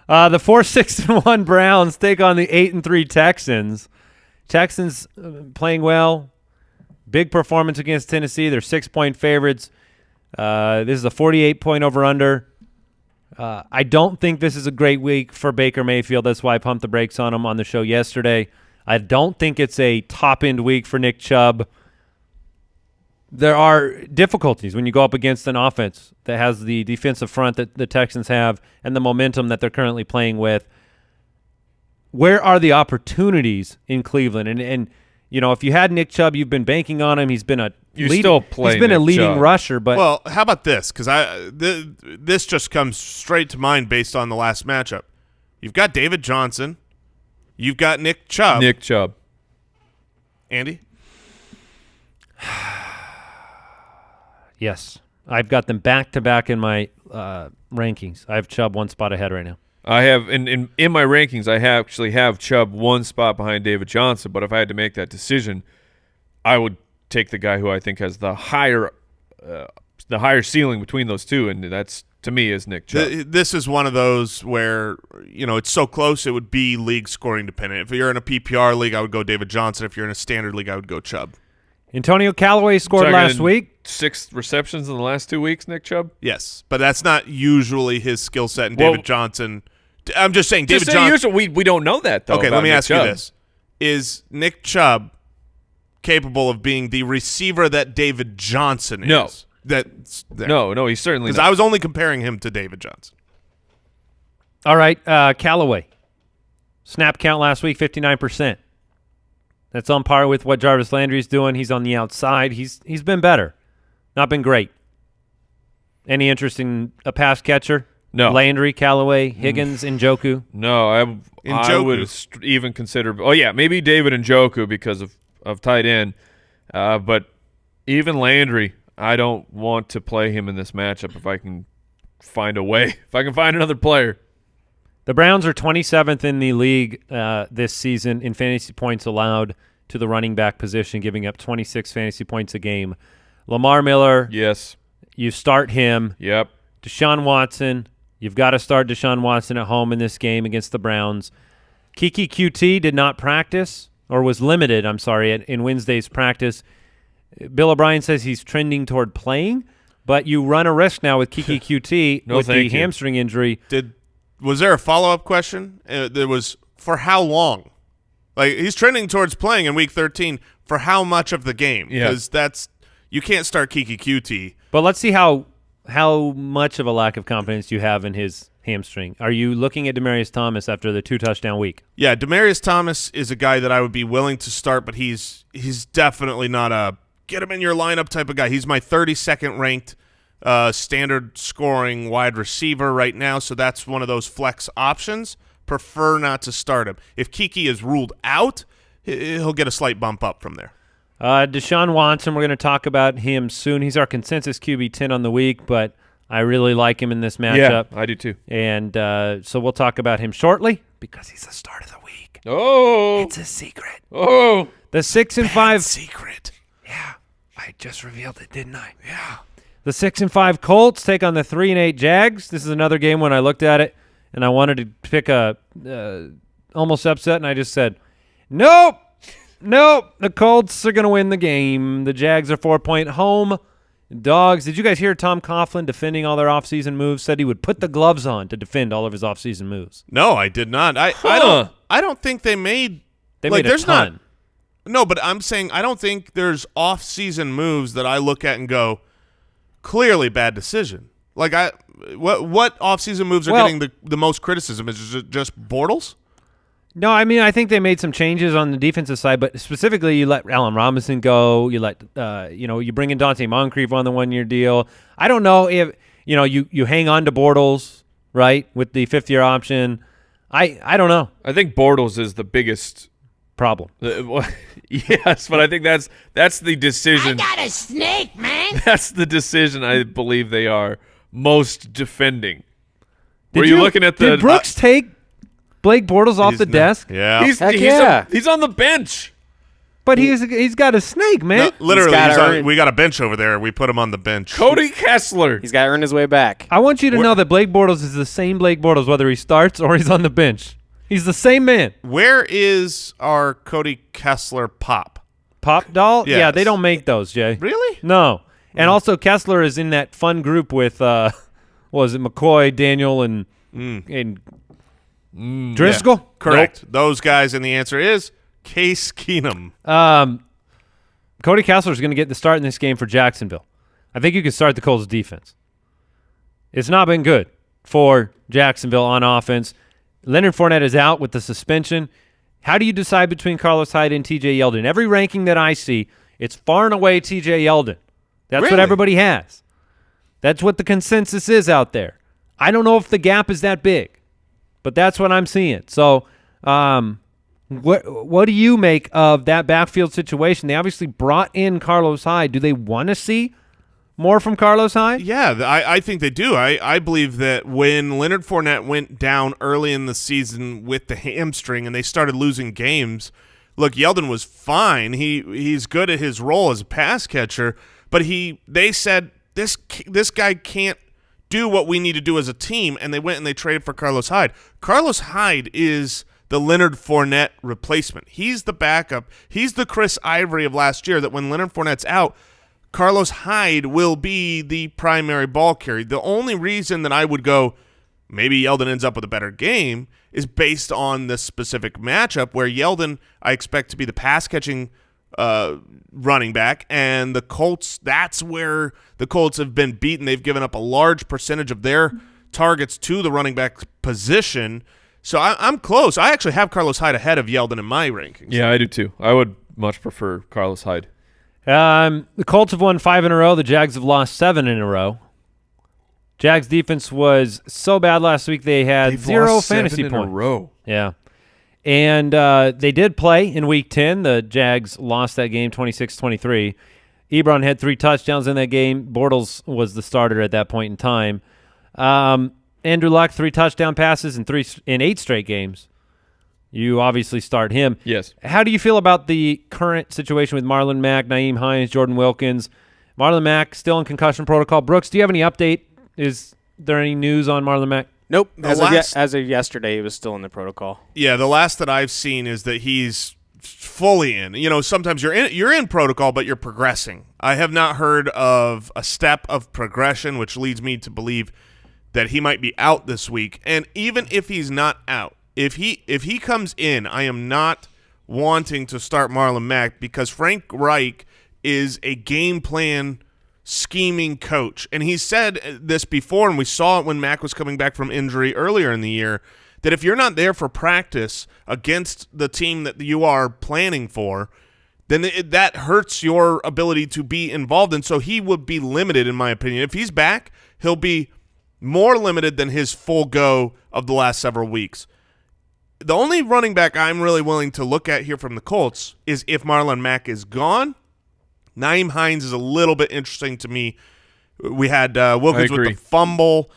The 4-6-1 Browns take on the 8-3 Texans. Texans playing well. Big performance against Tennessee. They're 6-point favorites. This is a 48-point over-under. I don't think this is a great week for Baker Mayfield. That's why I pumped the brakes on him on the show yesterday. I don't think it's a top-end week for Nick Chubb. There are difficulties when you go up against an offense that has the defensive front that the Texans have and the momentum that they're currently playing with. Where are the opportunities in Cleveland? And you know, if you had Nick Chubb, you've been banking on him. He's been a leading rusher. But well, how about this? Because this just comes straight to mind based on the last matchup. You've got David Johnson. You've got Nick Chubb. Andy? Yes. I've got them back-to-back in my rankings. I have Chubb one spot ahead right now. I have in my rankings, I actually have Chubb one spot behind David Johnson, but if I had to make that decision, I would take the guy who I think has the higher ceiling between those two, and that's, to me, is Nick Chubb. This is one of those where, you know, it's so close it would be league scoring dependent. If you're in a PPR league, I would go David Johnson. If you're in a standard league, I would go Chubb. Antonio Callaway scored last week. 6 receptions in the last 2 weeks, Nick Chubb? Yes, but that's not usually his skill set, and David Johnson – I'm just saying David Johnson – we don't know that, though. Okay, let me ask you this. Is Nick Chubb capable of being the receiver that David Johnson is? No. No, he's certainly not. Because I was only comparing him to David Johnson. All right, Callaway. Snap count last week, 59%. That's on par with what Jarvis Landry's doing. He's on the outside. He's been better. Not been great. Any interest in a pass catcher? No. Landry, Callaway, Higgins, Njoku? No, I would even consider – maybe David Njoku because of tight end. But even Landry, I don't want to play him in this matchup if I can find a way. If I can find another player. The Browns are 27th in the league this season in fantasy points allowed to the running back position, giving up 26 fantasy points a game. Lamar Miller. Yes. You start him. Yep. Deshaun Watson. You've got to start Deshaun Watson at home in this game against the Browns. Kiki QT did not practice, or was limited, in Wednesday's practice. Bill O'Brien says he's trending toward playing, but you run a risk now with Kiki QT with the hamstring injury. Was there a follow-up question? There was, for how long? Like, he's trending towards playing in Week 13 for how much of the game? Because you can't start Kiki QT. But let's see how much of a lack of confidence you have in his hamstring. Are you looking at Demaryius Thomas after the 2-touchdown week? Yeah, Demaryius Thomas is a guy that I would be willing to start, but he's definitely not a get him in your lineup type of guy. He's my 32nd ranked standard scoring wide receiver right now, so that's one of those flex options. Prefer not to start him. If Kiki is ruled out, he'll get a slight bump up from there. Deshaun Watson, we're going to talk about him soon. He's our consensus QB 10 on the week, but I really like him in this matchup. Yeah, I do too. And so we'll talk about him shortly because he's the start of the week. Oh. It's a secret. Oh. The 6-5 secret. Yeah. I just revealed it, didn't I? Yeah. The 6-5 Colts take on the 3-8 Jags. This is another game when I looked at it and I wanted to pick a almost upset, and I just said, nope. The Colts are going to win the game. The Jags are 4-point home dogs. Did you guys hear Tom Coughlin defending all their offseason moves? Said he would put the gloves on to defend all of his offseason moves. No, I did not. I don't think they made. They made a ton. No, but I'm saying I don't think there's off-season moves that I look at and go, clearly bad decision. Like what off-season moves are getting the most criticism? Is it just Bortles? No, I mean, I think they made some changes on the defensive side, but specifically you let Allen Robinson go. You let, you bring in Dante Moncrief on the 1-year deal. I don't know if, you hang on to Bortles, right, with the 5th-year option. I don't know. I think Bortles is the biggest problem. Yes, but I think that's the decision. I got a snake, man. That's the decision I believe they are most defending. Were you looking at the? Did Brooks take Blake Bortles off the desk? Yeah. He's on the bench. But he's got a snake, man. No, literally, we got a bench over there. We put him on the bench. Cody Kessler. He's got to earn his way back. I want you to know that Blake Bortles is the same Blake Bortles whether he starts or he's on the bench. He's the same man. Where is our Cody Kessler pop? Pop doll? Yes. Yeah, they don't make those, Jay. Really? No. And also Kessler is in that fun group with McCoy, Daniel, and Driscoll? Yeah. Correct. Nope. Those guys, and the answer is Case Keenum. Cody Kessler is going to get the start in this game for Jacksonville. I think you can start the Colts defense. It's not been good for Jacksonville on offense. Leonard Fournette is out with the suspension. How do you decide between Carlos Hyde and TJ Yeldon? Every ranking that I see, it's far and away TJ Yeldon. That's what everybody has. That's what the consensus is out there. I don't know if the gap is that big, but that's what I'm seeing. So what do you make of that backfield situation? They obviously brought in Carlos Hyde. Do they want to see more from Carlos Hyde? Yeah, I think they do. I believe that when Leonard Fournette went down early in the season with the hamstring and they started losing games, look, Yeldon was fine. He's good at his role as a pass catcher, but they said this guy can't do what we need to do as a team, and they went and they traded for Carlos Hyde. Carlos Hyde is the Leonard Fournette replacement. He's the backup. He's the Chris Ivory of last year that when Leonard Fournette's out, Carlos Hyde will be the primary ball carrier. The only reason that I would go maybe Yeldon ends up with a better game is based on the specific matchup where Yeldon I expect to be the pass-catching running back, and the Colts, that's where the Colts have been beaten. They've given up a large percentage of their targets to the running back position. So I'm close. I actually have Carlos Hyde ahead of Yeldon in my rankings. Yeah, I do too. I would much prefer Carlos Hyde. The Colts have won 5 in a row. The Jags have lost 7 in a row. Jags defense was so bad last week they had They've 0 lost fantasy 7 points. in a row. Yeah. And they did play in Week 10. The Jags lost that game 26-23. Ebron had 3 touchdowns in that game. Bortles was the starter at that point in time. Andrew Luck, 3 touchdown passes in 8 straight games. You obviously start him. Yes. How do you feel about the current situation with Marlon Mack, Nyheim Hines, Jordan Wilkins? Marlon Mack still in concussion protocol. Brooks, do you have any update? Is there any news on Marlon Mack? Nope. As of yesterday, he was still in the protocol. Yeah, the last that I've seen is that he's fully in. You know, sometimes you're in protocol, but you're progressing. I have not heard of a step of progression, which leads me to believe that he might be out this week. And even if he's not out, if he comes in, I am not wanting to start Marlon Mack because Frank Reich is a game plan scheming coach. And he said this before, and we saw it when Mack was coming back from injury earlier in the year, that if you're not there for practice against the team that you are planning for, then that hurts your ability to be involved. And so he would be limited, in my opinion. If he's back, he'll be more limited than his full go of the last several weeks. The only running back I'm really willing to look at here from the Colts is if Marlon Mack is gone. Nyheim Hines is a little bit interesting to me. We had Wilkins with the fumble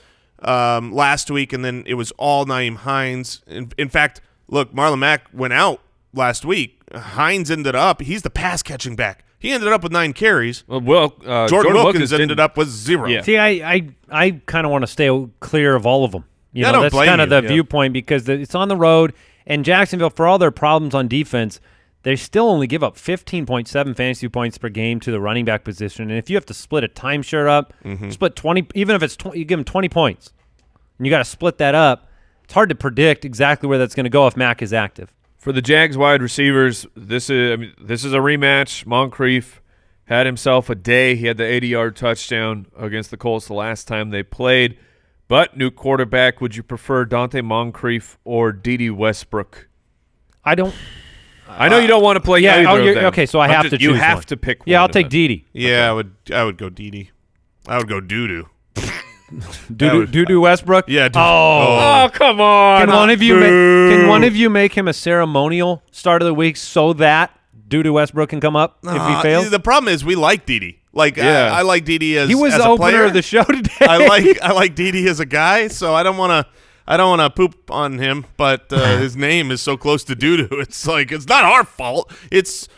last week, and then it was all Nyheim Hines. In fact, look, Marlon Mack went out last week. Hines ended up – he's the pass-catching back. He ended up with 9 carries. Jordan Wilkins ended up with 0. Yeah. See, I kind of want to stay clear of all of them. That's kind of the viewpoint because it's on the road, and Jacksonville, for all their problems on defense, they still only give up 15.7 fantasy points per game to the running back position. And if you have to split a timeshare up, split 20, even if it's you give them 20 points, and you got to split that up, it's hard to predict exactly where that's going to go if Mack is active. For the Jags wide receivers, this is a rematch. Moncrief had himself a day. He had the 80-yard touchdown against the Colts the last time they played. But new quarterback, would you prefer Dante Moncrief or Dede Westbrook? I don't. I know you don't want to play either of them. Okay, so I have to choose You have one. to pick one. Yeah, I'll take Dede. Yeah, okay. I would go Dede. I would go doo-doo. Doo Westbrook. Yeah. Oh, come on. Can one of you make him a ceremonial start of the week so that Doo Westbrook can come up if he fails? The problem is we like Dede. Like I like Dede as he was as the a opener player. of the show today. I like Dede as a guy, so I don't want to poop on him, but his name is so close to Doo. It's like it's not our fault. It's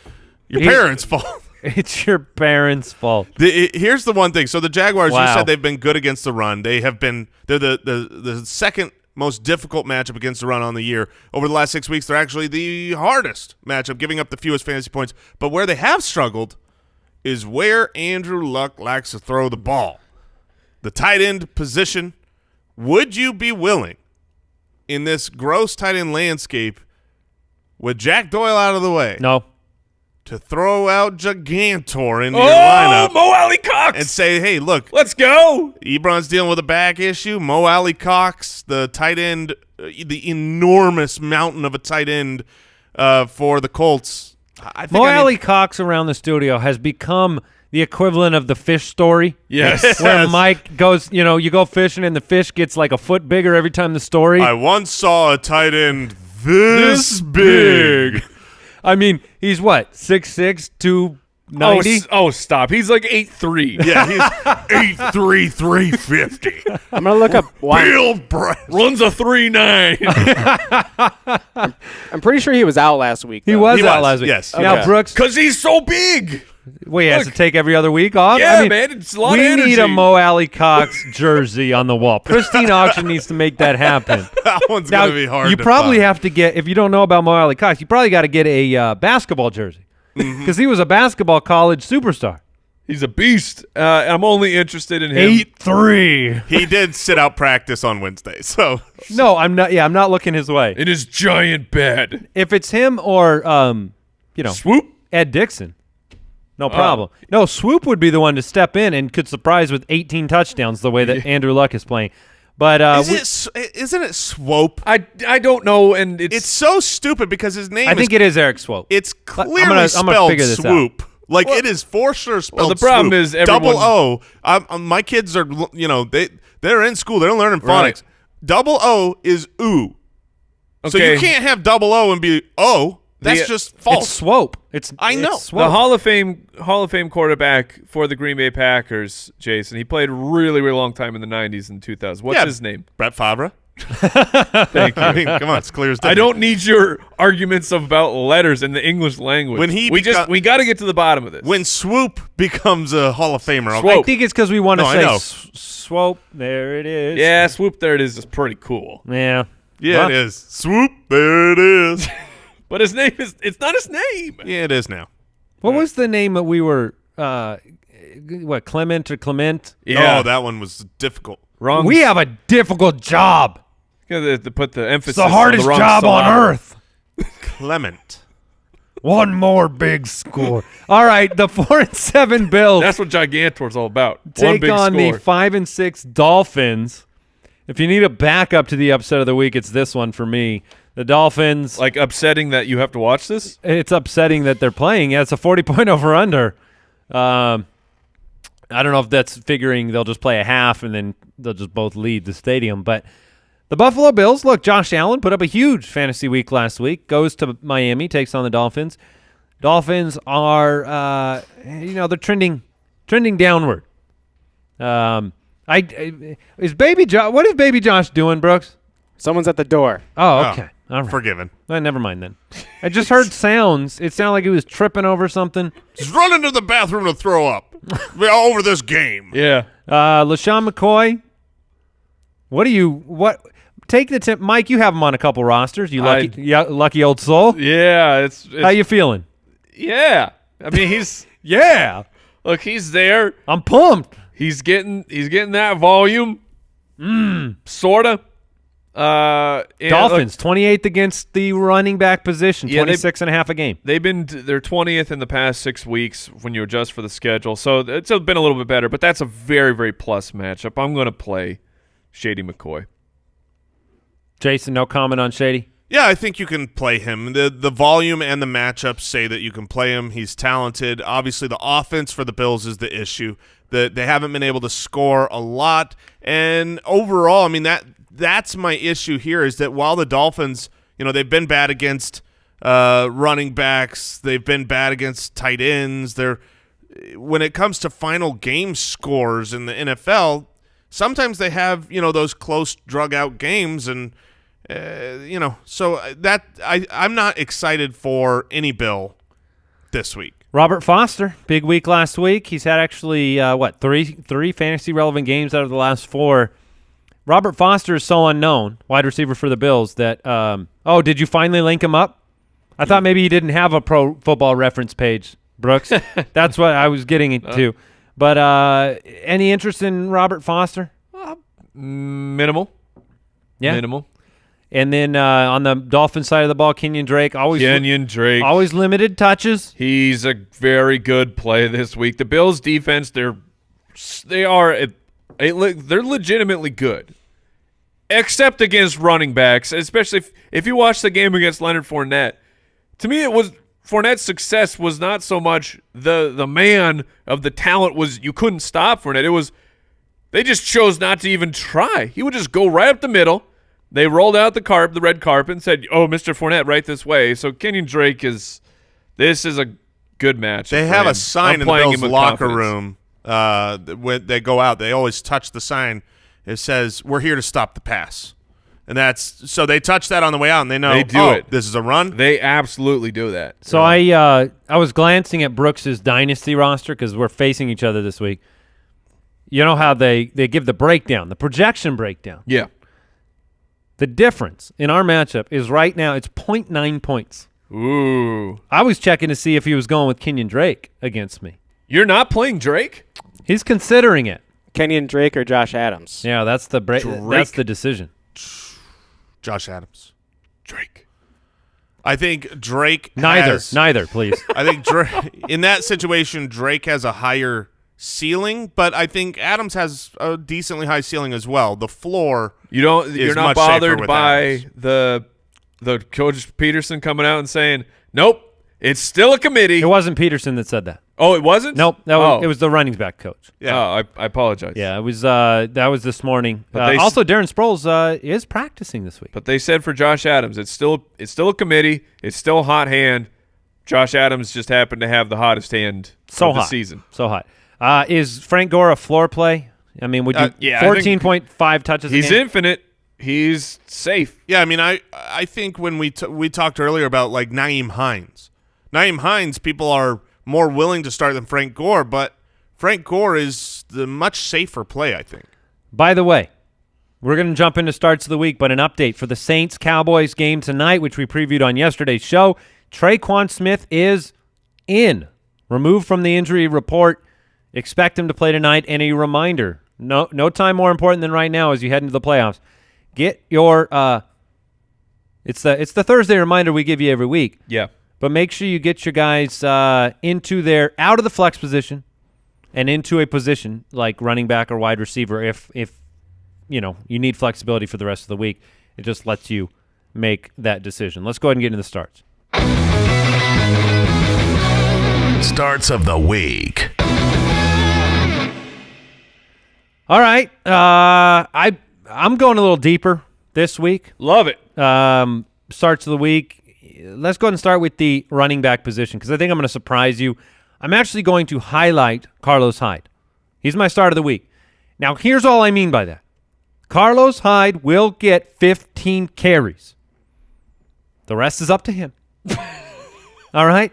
your parents' fault. It's your parents' fault. Here's the one thing. So the Jaguars, Wow. you said they've been good against the run. They're the second most difficult matchup against the run on the year. Over the last 6 weeks, they're actually the hardest matchup, giving up the fewest fantasy points. But where they have struggled is where Andrew Luck likes to throw the ball. The tight end position. Would you be willing, in this gross tight end landscape, with Jack Doyle out of the way, No. to throw out Gigantor into your lineup Mo Alley Cox. and say, hey, look, Let's go. Ebron's dealing with a back issue. Mo Alley Cox, the tight end, the enormous mountain of a tight end for the Colts. I think Mo Alley Cox around the studio has become the equivalent of the fish story. Yes. Where Mike goes, you go fishing and the fish gets like a foot bigger every time the story. I once saw a tight end this big. I mean, he's what, 6'6", 290? Oh, stop. He's like 8'3". Yeah, he's 8'3", 350. I'm going to look up why. Bill Brate. Runs a 3.9. I'm pretty sure he was out last week. He though. was He out was, last week. yes. Now, Okay. Brooks, Because he's so big. he has to Look. take every other week off? Yeah, I mean, man. It's a lot we of energy. need a Mo Alley Cox jersey on the wall. Pristine Auction needs to make that happen. That one's Now, going to be hard you to probably find. have to get, if you don't know about Mo Alley Cox, you probably got to get a basketball jersey. Because he was a basketball college superstar. He's a beast. I'm only interested in him. 8'3". He did sit out practice on Wednesday, so No, I'm not. Yeah, I'm not looking his way. in his giant bed. If it's him or, Swoop. Ed Dixon, no problem. No, Swoop would be the one to step in and could surprise with 18 touchdowns the way that Andrew Luck is playing. But isn't it Swope? I don't know, and It's so stupid because his name I think it is Eric Swope. it's clearly I'm gonna spelled figure this out. Swoop. Like it is for sure spelled the problem Swoop. is everyone- double O. My kids are they're in school. They're learning phonics. Right. Double O is oo. So Okay. you can't have double O and be O. That's just It's false. Swope. I know. It's the Swope. Hall of Fame quarterback for the Green Bay Packers, Jason. He played really, really long time in the 90s and 2000s. What's Yeah. his name? Brett Favre. Thank you. I mean, come on, it's clear as day. I don't need your arguments about letters in the English language. When he we beco- got to get to the bottom of this. When Swoop becomes a Hall of Famer, okay? Swope. I think it's because we want to No, I say know. Swope. There it is. Yeah, Swoop, there it is. It's pretty cool. Yeah. Yeah, Well, it is. Swoop, there it is. But his name is, it's not his name. Yeah, it is now. What was the name that we were, Clement or Clement? Yeah. Oh, that one was difficult. Wrong. We have a difficult job. to put the emphasis It's the hardest on the wrong job on syllable. earth. Clement. One more big score. All right, the 4-7 Bills That's what Gigantor's all about. One take big on score. the 5-6 Dolphins. If you need a backup to the upset of the week, it's this one for me. The Dolphins. Like upsetting that you have to watch this? It's upsetting that they're playing. Yeah, it's a 40-point over-under. I don't know if that's figuring they'll just play a half and then they'll just both lead the stadium. But the Buffalo Bills, look, Josh Allen put up a huge fantasy week last week, goes to Miami, takes on the Dolphins. Dolphins are, they're trending downward. Is Baby Josh? What is Baby Josh doing, Brooks? Someone's at the door. Oh, okay. All right. Forgiven. Never mind then. I just heard sounds. It sounded like he was tripping over something. Just run into the bathroom to throw up. We're all over this game. Yeah. LaShawn McCoy. Take the tip. Mike, you have him on a couple rosters. You lucky old soul. Yeah. It's How you feeling? yeah. I mean, he's Yeah. look, he's there. I'm pumped. He's getting that volume. Sorta. Dolphins, 28th against the running back position, Yeah, 26.5 a game. They're 20th in the past 6 weeks when you adjust for the schedule. So it's been a little bit better, but that's a very, very plus matchup. I'm going to play Shady McCoy. Jason, no comment on Shady? Yeah, I think you can play him. The volume and the matchups say that you can play him. He's talented. Obviously, the offense for the Bills is the issue. They haven't been able to score a lot, And overall, I mean, that's my issue here is that while the Dolphins, they've been bad against running backs, they've been bad against tight ends. When it comes to final game scores in the NFL, sometimes they have, those close drug-out games, and so that I'm not excited for any Bill this week. Robert Foster, big week last week. He's had actually, three fantasy-relevant games out of the last 4. Robert Foster is so unknown, wide receiver for the Bills, that did you finally link him up? I thought maybe you didn't have a Pro Football Reference page, Brooks. That's what I was getting to. But any interest in Robert Foster? Minimal. Yeah. Minimal. And then on the Dolphins side of the ball, Kenyon Drake. Always limited touches. He's a very good play this week. The Bills' defense, they're legitimately good, except against running backs, especially if you watch the game against Leonard Fournette. To me, Fournette's success was not so much the man of the talent was you couldn't stop Fournette. It was they just chose not to even try. He would just go right up the middle. They rolled out the red carpet, and said, "Oh, Mr. Fournette, right this way." So Kenyon Drake this is a good match. They have a sign in the Bills' locker room. When they go out, they always touch the sign. It says, "We're here to stop the pass," and so they touch that on the way out, and they know this is a run. They absolutely do that. So I was glancing at Brooks's dynasty roster because we're facing each other this week. You know how they give the breakdown, the projection breakdown. Yeah. The difference in our matchup is right now it's 0.9 points. Ooh. I was checking to see if he was going with Kenyon Drake against me. You're not playing Drake? He's considering it. Kenyon Drake or Josh Adams? Yeah, that's the that's the decision. Josh Adams. Drake. I think Drake Neither, please. I think in that situation, Drake has a higher ceiling, but I think Adams has a decently high ceiling as well. The floor you're not bothered by the Coach Peterson coming out and saying, "Nope, it's still a committee." It wasn't Peterson that said that. Oh, it wasn't? Nope. It was the running back coach. Yeah. Oh, I apologize. Yeah, it was that was this morning. Also, Darren Sproles is practicing this week. But they said for Josh Adams, it's still a committee. It's still a hot hand. Josh Adams just happened to have the hottest hand of the season. So hot. Is Frank Gore a floor play? I mean, would you 14.5 touches a game? He's infinite. He's safe. Yeah, I mean, I think when we talked earlier about like Nyheim Hines, people are more willing to start than Frank Gore, but Frank Gore is the much safer play, I think. By the way, we're going to jump into starts of the week, but an update for the Saints-Cowboys game tonight, which we previewed on yesterday's show. Traquan Smith is in, removed from the injury report. Expect him to play tonight, and a reminder, no time more important than right now as you head into the playoffs. Get your it's the Thursday reminder we give you every week. Yeah. But make sure you get your guys into their out of the flex position and into a position like running back or wide receiver if you need flexibility for the rest of the week. It just lets you make that decision. Let's go ahead and get into the starts. Starts of the week. All right. I'm going a little deeper this week. Love it. Starts of the week. Let's go ahead and start with the running back position because I think I'm going to surprise you. I'm actually going to highlight Carlos Hyde. He's my start of the week. Now, here's all I mean by that. Carlos Hyde will get 15 carries. The rest is up to him. All right?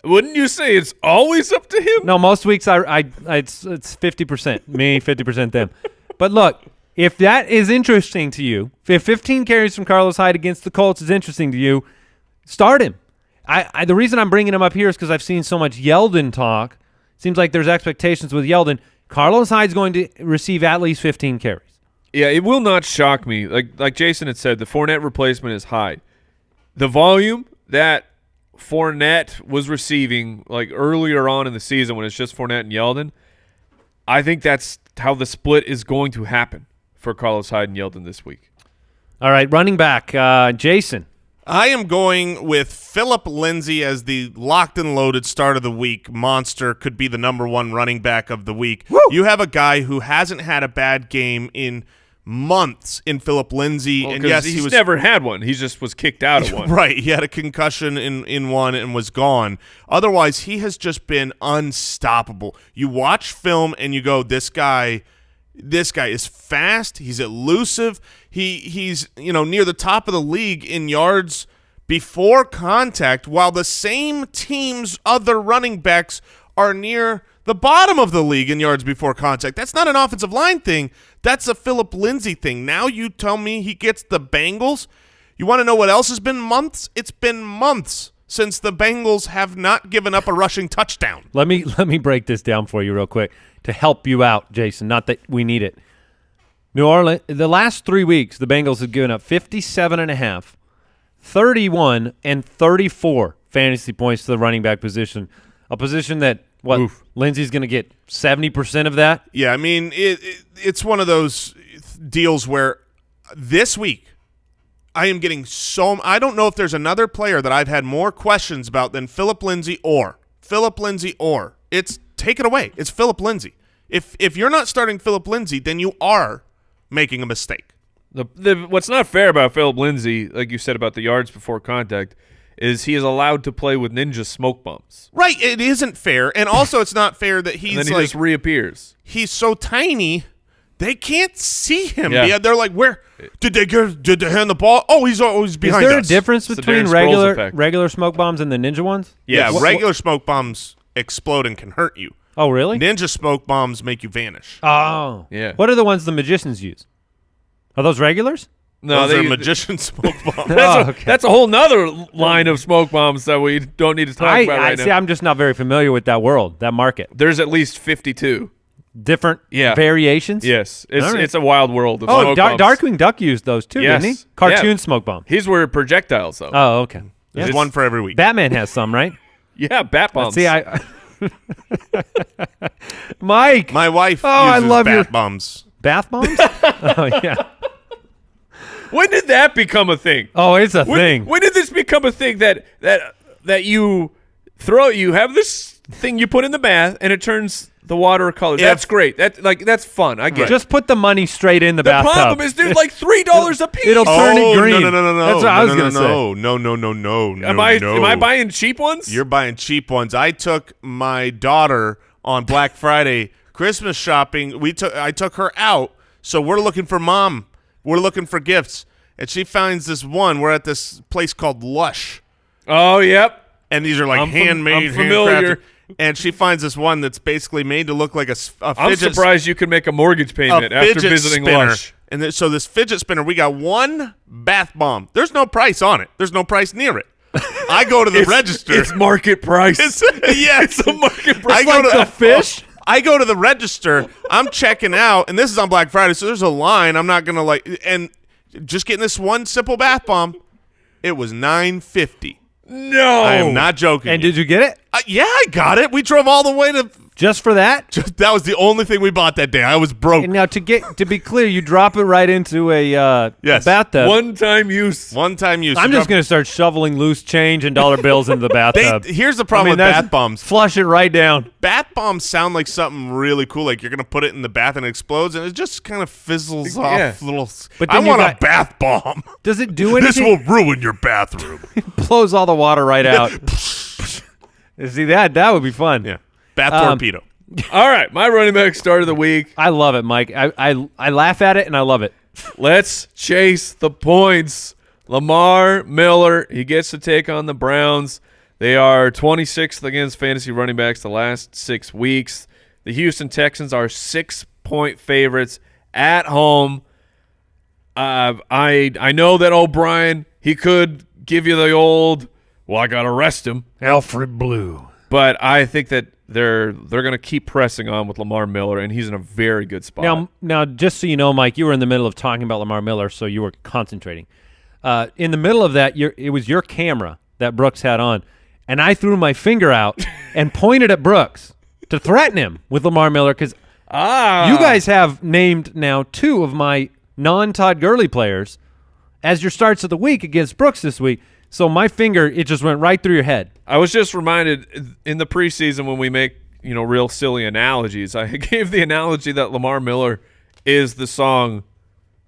Wouldn't you say it's always up to him? No, most weeks it's 50% me, 50% them. But look, if that is interesting to you, if 15 carries from Carlos Hyde against the Colts is interesting to you, start him. The reason I'm bringing him up here is because I've seen so much Yeldon talk. Seems like there's expectations with Yeldon. Carlos Hyde's going to receive at least 15 carries. Yeah, it will not shock me. Like Jason had said, the Fournette replacement is Hyde. The volume that Fournette was receiving like earlier on in the season when it's just Fournette and Yeldon, I think that's how the split is going to happen for Carlos Hyde and Yeldon this week. All right, running back, Jason. I am going with Phillip Lindsay as the locked and loaded start of the week monster. Could be the #1 running back of the week. Woo! You have a guy who hasn't had a bad game in months in Phillip Lindsay. Well, and yes, he's never had one. He just was kicked out of one. Right. He had a concussion in one and was gone. Otherwise, he has just been unstoppable. You watch film and you go, this guy is fast. He's elusive. He's near the top of the league in yards before contact, while the same team's other running backs are near the bottom of the league in yards before contact. That's not an offensive line thing. That's a Phillip Lindsay thing. Now you tell me he gets the Bengals. You want to know what else has been months? It's been months since the Bengals have not given up a rushing touchdown. Let me break this down for you real quick to help you out, Jason. Not that we need it. New Orleans, the last 3 weeks, the Bengals have given up 57.5, 31, and 34 fantasy points to the running back position, a position that Lindsay's going to get 70% of that? Yeah, I mean, it's one of those deals where this week I am getting I don't know if there's another player that I've had more questions about than Phillip Lindsay or. It's take it away. It's Phillip Lindsay. If you're not starting Phillip Lindsay, then you are making a mistake. What's not fair about Phillip Lindsay, like you said about the yards before contact, is he is allowed to play with ninja smoke bombs. Right, it isn't fair. And also it's not fair that he's and then he just reappears. He's so tiny, they can't see him. Yeah. They're like, where did they hand the ball? Oh, he's always behind us. Is there a difference It's the between Darren Sproles effect. regular smoke bombs and the ninja ones? Yeah, Yes. regular smoke bombs explode and can hurt you. Oh, really? Ninja smoke bombs make you vanish. Oh. Yeah. What are the ones the magicians use? Are those regulars? No, Those are magician smoke bombs. That's a whole nother line of smoke bombs that we don't need to talk about right see, now. I'm just not very familiar with that world, that market. There's at least 52. Different Yeah. variations? Yes, All right. it's a wild world of Oh, smoke bombs. Darkwing Duck used those too, Yes. didn't he? Cartoon Yeah. smoke bomb. His were projectiles, though. Oh, okay. There's It's- one for every week. Batman has some, right? Yeah, bat bombs. See, I Mike. My wife I uses love bat your- bombs. Bath bombs? Oh, yeah. When did that become a thing? Oh, it's a thing. When did this become a thing that you have this thing you put in the bath and it turns the water a color? That's great. That's fun. I get it. Just put the money straight in the The bathtub. problem is there's like $3 a piece. It'll turn it green. No. That's what I was going to say. No. Am I buying cheap ones? You're buying cheap ones. I took my daughter on Black Friday Christmas shopping. I took her out, so we're looking for mom. We're looking for gifts, and she finds this one. We're at this place called Lush. Oh, yep. And these are like handmade, I'm familiar. handcrafted. And she finds this one that's basically made to look like a fidget. I'm surprised you can make a mortgage payment after visiting spinner. Lush. And so this fidget spinner, we got one bath bomb. There's no price on it. There's no price near it. I go to the register. It's market price. It's a market price. I go to the fish? I go to the register. I'm checking out, and this is on Black Friday, so there's a line. I'm not gonna and just getting this one simple bath bomb. It was $9.50. No, I am not joking. And did you get it? Yeah, I got it. We drove all the way to. Just for that? That was the only thing we bought that day. I was broke. And now to be clear, you drop it right into a Yes. bathtub. one-time use. One-time use. I'm just going to start shoveling loose change and dollar bills into the bathtub. Here's the problem with that's- bath bombs. Flush it right down. Bath bombs sound like something really cool. Like you're going to put it in the bath and it explodes, and it just kind of fizzles off. Little. But I then you want a got- bath bomb. Does it do This anything? will ruin your bathroom. Blows all the water right out. See, that would be fun. Yeah. Bath torpedo. All right, my running back start of the week. I love it, Mike. I laugh at it, and I love it. Let's chase the points. Lamar Miller, he gets to take on the Browns. They are 26th against fantasy running backs the last 6 weeks. The Houston Texans are 6-point favorites at home. I know that O'Brien, he could give you the old, well, I got to rest him. Alfred Blue. But I think that they're going to keep pressing on with Lamar Miller, and he's in a very good spot. Now, just so you know, Mike, you were in the middle of talking about Lamar Miller, so you were concentrating. In the middle of that, it was your camera that Brooks had on, and I threw my finger out and pointed at Brooks to threaten him with Lamar Miller because you guys have named now 2 of my non-Todd Gurley players as your starts of the week against Brooks this week. So my finger, it just went right through your head. I was just reminded in the preseason when we make, real silly analogies. I gave the analogy that Lamar Miller is the song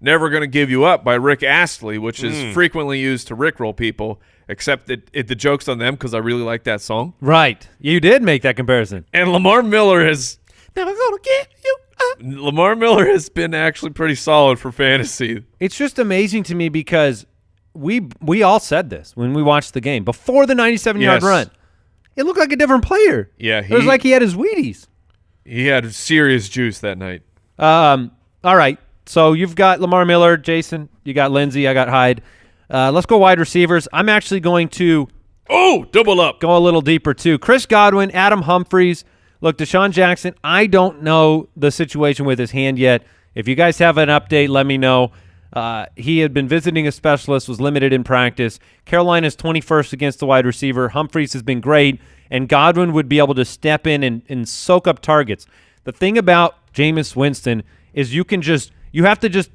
"Never Gonna Give You Up" by Rick Astley, which is frequently used to rickroll people, except that the joke's on them because I really like that song. Right. You did make that comparison. And Lamar Miller has never gonna give you up. Lamar Miller has been actually pretty solid for fantasy. It's just amazing to me because we all said this when we watched the game. Before the 97-yard run, it looked like a different player. Yeah. It was like he had his Wheaties. He had serious juice that night. All right. So you've got Lamar Miller, Jason. You got Lindsay. I got Hyde. Let's go wide receivers. I'm actually going to double up. Go a little deeper, too. Chris Godwin, Adam Humphries. Look, Deshaun Jackson, I don't know the situation with his hand yet. If you guys have an update, let me know. He had been visiting a specialist, was limited in practice. Carolina's 21st against the wide receiver. Humphries has been great, and Godwin would be able to step in and soak up targets. The thing about Jameis Winston is you have to just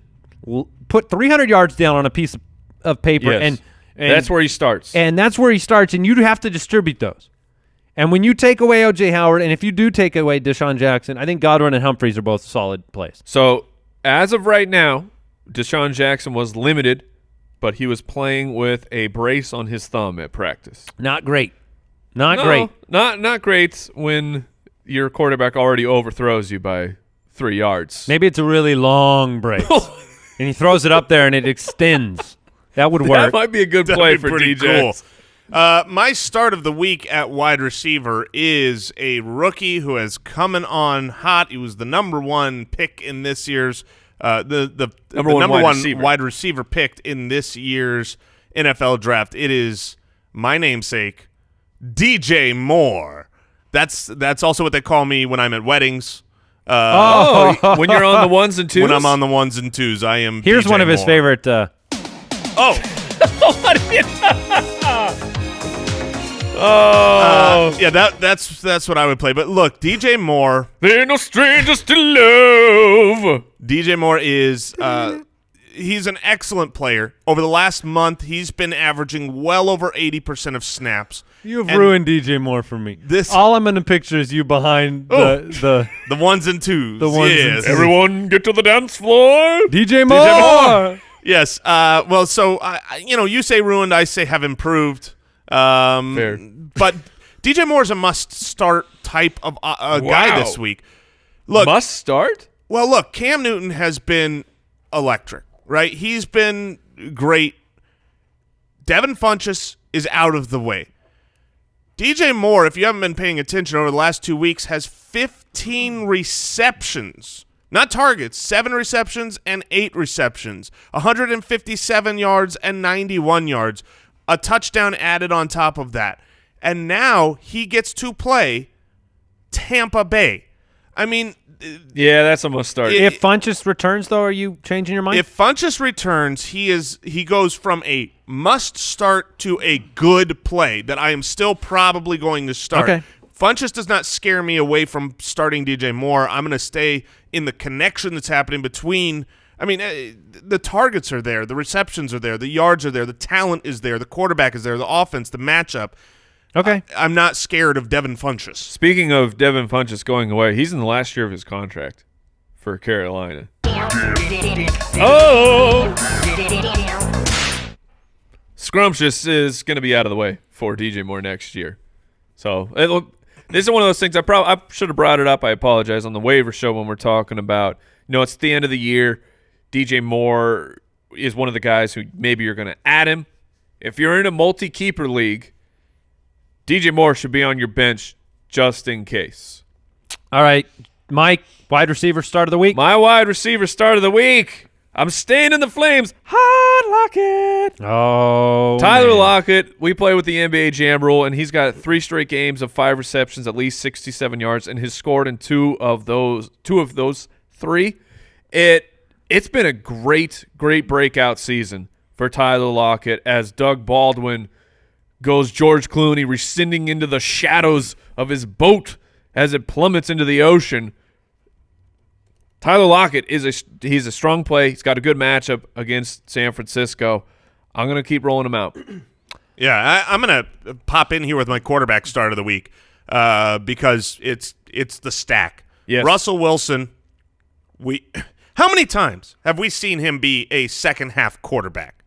put 300 yards down on a piece of paper. Yes. And that's where he starts. And that's where he starts, and you have to distribute those. And when you take away O.J. Howard, and if you do take away Deshaun Jackson, I think Godwin and Humphries are both solid plays. So as of right now, Deshaun Jackson was limited, but he was playing with a brace on his thumb at practice. Not great. Not great. Not great when your quarterback already overthrows you by 3 yards. Maybe it's a really long brace, and he throws it up there and it extends. That would work. That might be a good play for DJ. Cool. My start of the week at wide receiver is a rookie who has coming on hot. He was the number one pick in this year's the number one wide receiver picked in this year's NFL draft. It is my namesake, DJ Moore. That's also what they call me when I'm at weddings. When you're on the ones and twos? When I'm on the ones and twos, I am. Here's DJ one of his Moore. favorite. Yeah, that's what I would play. But look, DJ Moore. There are no strangers to love. DJ Moore is he's an excellent player. Over the last month, he's been averaging well over 80% of snaps. You've ruined DJ Moore for me. All I'm going to picture is you behind the ones and twos. The ones and twos. Everyone get to the dance floor. DJ Moore. Yes. Well, so you say ruined, I say have improved. Fair. But DJ Moore is a must-start type of guy this week. Look, must start? Well, look, Cam Newton has been electric, right? He's been great. Devin Funchess is out of the way. DJ Moore, if you haven't been paying attention over the last 2 weeks, has 15 receptions. Not targets, 7 receptions and 8 receptions, 157 yards and 91 yards, a touchdown added on top of that. And now he gets to play Tampa Bay. I mean, yeah, that's a must start. If Funchess returns, though, are you changing your mind? If Funchess returns, he goes from a must start to a good play that I am still probably going to start. Okay. Funchess does not scare me away from starting DJ Moore. I'm going to stay in the connection that's happening between. I mean, the targets are there, the receptions are there, the yards are there, the talent is there, the quarterback is there, the offense, the matchup. Okay. I'm not scared of Devin Funchess. Speaking of Devin Funchess going away, he's in the last year of his contract for Carolina. Scrumptious is going to be out of the way for DJ Moore next year. So this is one of those things I should have brought it up. I apologize on the waiver show when we're talking about, it's the end of the year. DJ Moore is one of the guys who maybe you're going to add him. If you're in a multi-keeper league, DJ Moore should be on your bench just in case. All right, Mike, wide receiver start of the week. My wide receiver start of the week. I'm staying in the flames. Lockett. Oh, Tyler man. Lockett. We play with the NBA Jam rule, and he's got 3 straight games of 5 receptions, at least 67 yards, and has scored in 2 of those 3. It's been a great breakout season for Tyler Lockett as Doug Baldwin goes George Clooney, rescinding into the shadows of his boat as it plummets into the ocean. Tyler Lockett he's a strong play. He's got a good matchup against San Francisco. I'm going to keep rolling him out. Yeah, I'm going to pop in here with my quarterback start of the week because it's the stack. Yes. Russell Wilson, how many times have we seen him be a second-half quarterback?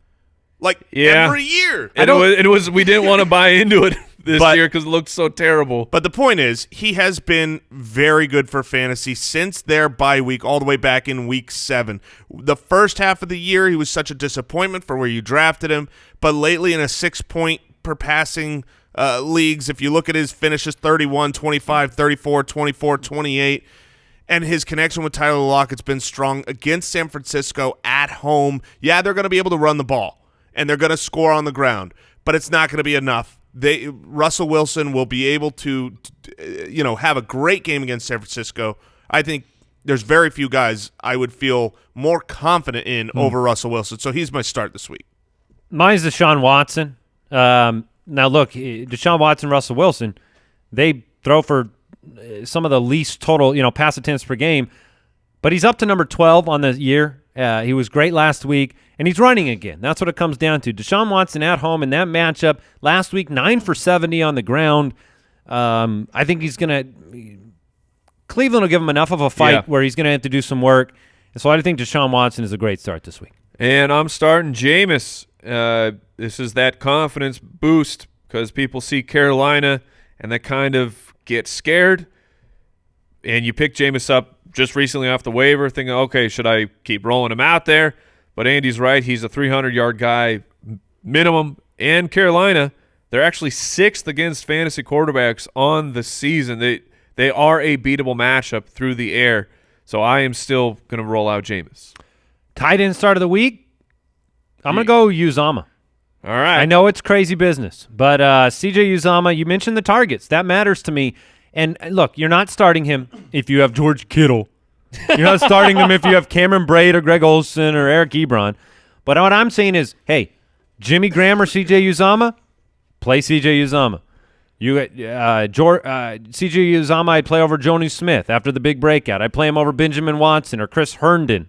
Every year. We didn't want to buy into it this year because it looked so terrible. But the point is, he has been very good for fantasy since their bye week, all the way back in week 7. The first half of the year, he was such a disappointment for where you drafted him. But lately, in a 6-point per passing leagues, if you look at his finishes, 31, 25, 34, 24, 28, and his connection with Tyler Lockett's been strong against San Francisco at home. Yeah, they're going to be able to run the ball, and they're going to score on the ground, but it's not going to be enough. Russell Wilson will be able to have a great game against San Francisco. I think there's very few guys I would feel more confident in over Russell Wilson, so he's my start this week. Mine's Deshaun Watson. Now, look, Deshaun Watson, Russell Wilson, they throw for some of the least total, pass attempts per game, but he's up to number 12 on the year. He was great last week, and he's running again. That's what it comes down to. Deshaun Watson at home in that matchup last week, 9 for 70 on the ground. I think he's going to – Cleveland will give him enough of a fight where he's going to have to do some work. And so I think Deshaun Watson is a great start this week. And I'm starting Jameis. This is that confidence boost because people see Carolina and they kind of get scared. And you pick Jameis up just recently off the waiver thinking, okay, should I keep rolling him out there? But Andy's right. He's a 300-yard guy minimum. And Carolina, they're actually 6th against fantasy quarterbacks on the season. They are a beatable matchup through the air. So I am still going to roll out Jameis. Tight end start of the week, I'm going to go Uzomah. All right. I know it's crazy business, but CJ Uzomah, you mentioned the targets. That matters to me. And look, you're not starting him if you have George Kittle. You're not starting him if you have Cameron Brate or Greg Olsen or Eric Ebron. But what I'm saying is, hey, Jimmy Graham or CJ Uzomah, play CJ Uzomah. CJ Uzomah, I'd play over Jonnu Smith after the big breakout. I'd play him over Benjamin Watson or Chris Herndon.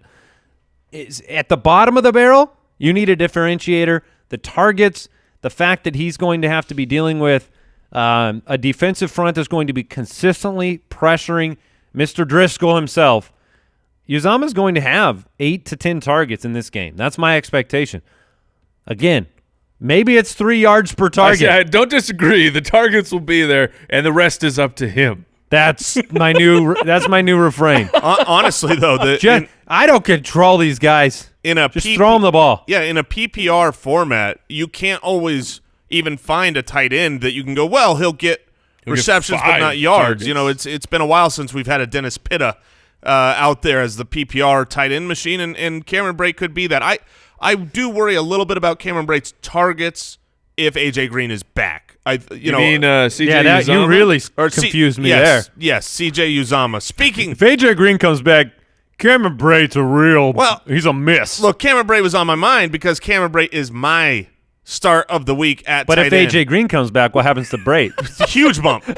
At the bottom of the barrel, you need a differentiator. The targets, the fact that he's going to have to be dealing with a defensive front that's going to be consistently pressuring Mr. Driscoll himself. Uzomah is going to have 8 to 10 targets in this game. That's my expectation. Again, maybe it's 3 yards per target. I don't disagree. The targets will be there, and the rest is up to him. That's my new refrain. Honestly, though, I don't control these guys. Just throw them the ball. Yeah, in a PPR format, you can't always even find a tight end that you can go, well, he'll get receptions but not yards. Targets. It's been a while since we've had a Dennis Pitta out there as the PPR tight end machine, and Cameron Brate could be that. I do worry a little bit about Cameron Brate's targets if AJ Green is back. You mean CJ Uzomah? You really confused me there. Yes, CJ Uzomah. Speaking, if AJ Green comes back, Cameron Brate's he's a miss. Look, Cameron Brate was on my mind because Cameron Brate is my start of the week at but tight if end. AJ Green comes back, what happens to Brate? Huge bump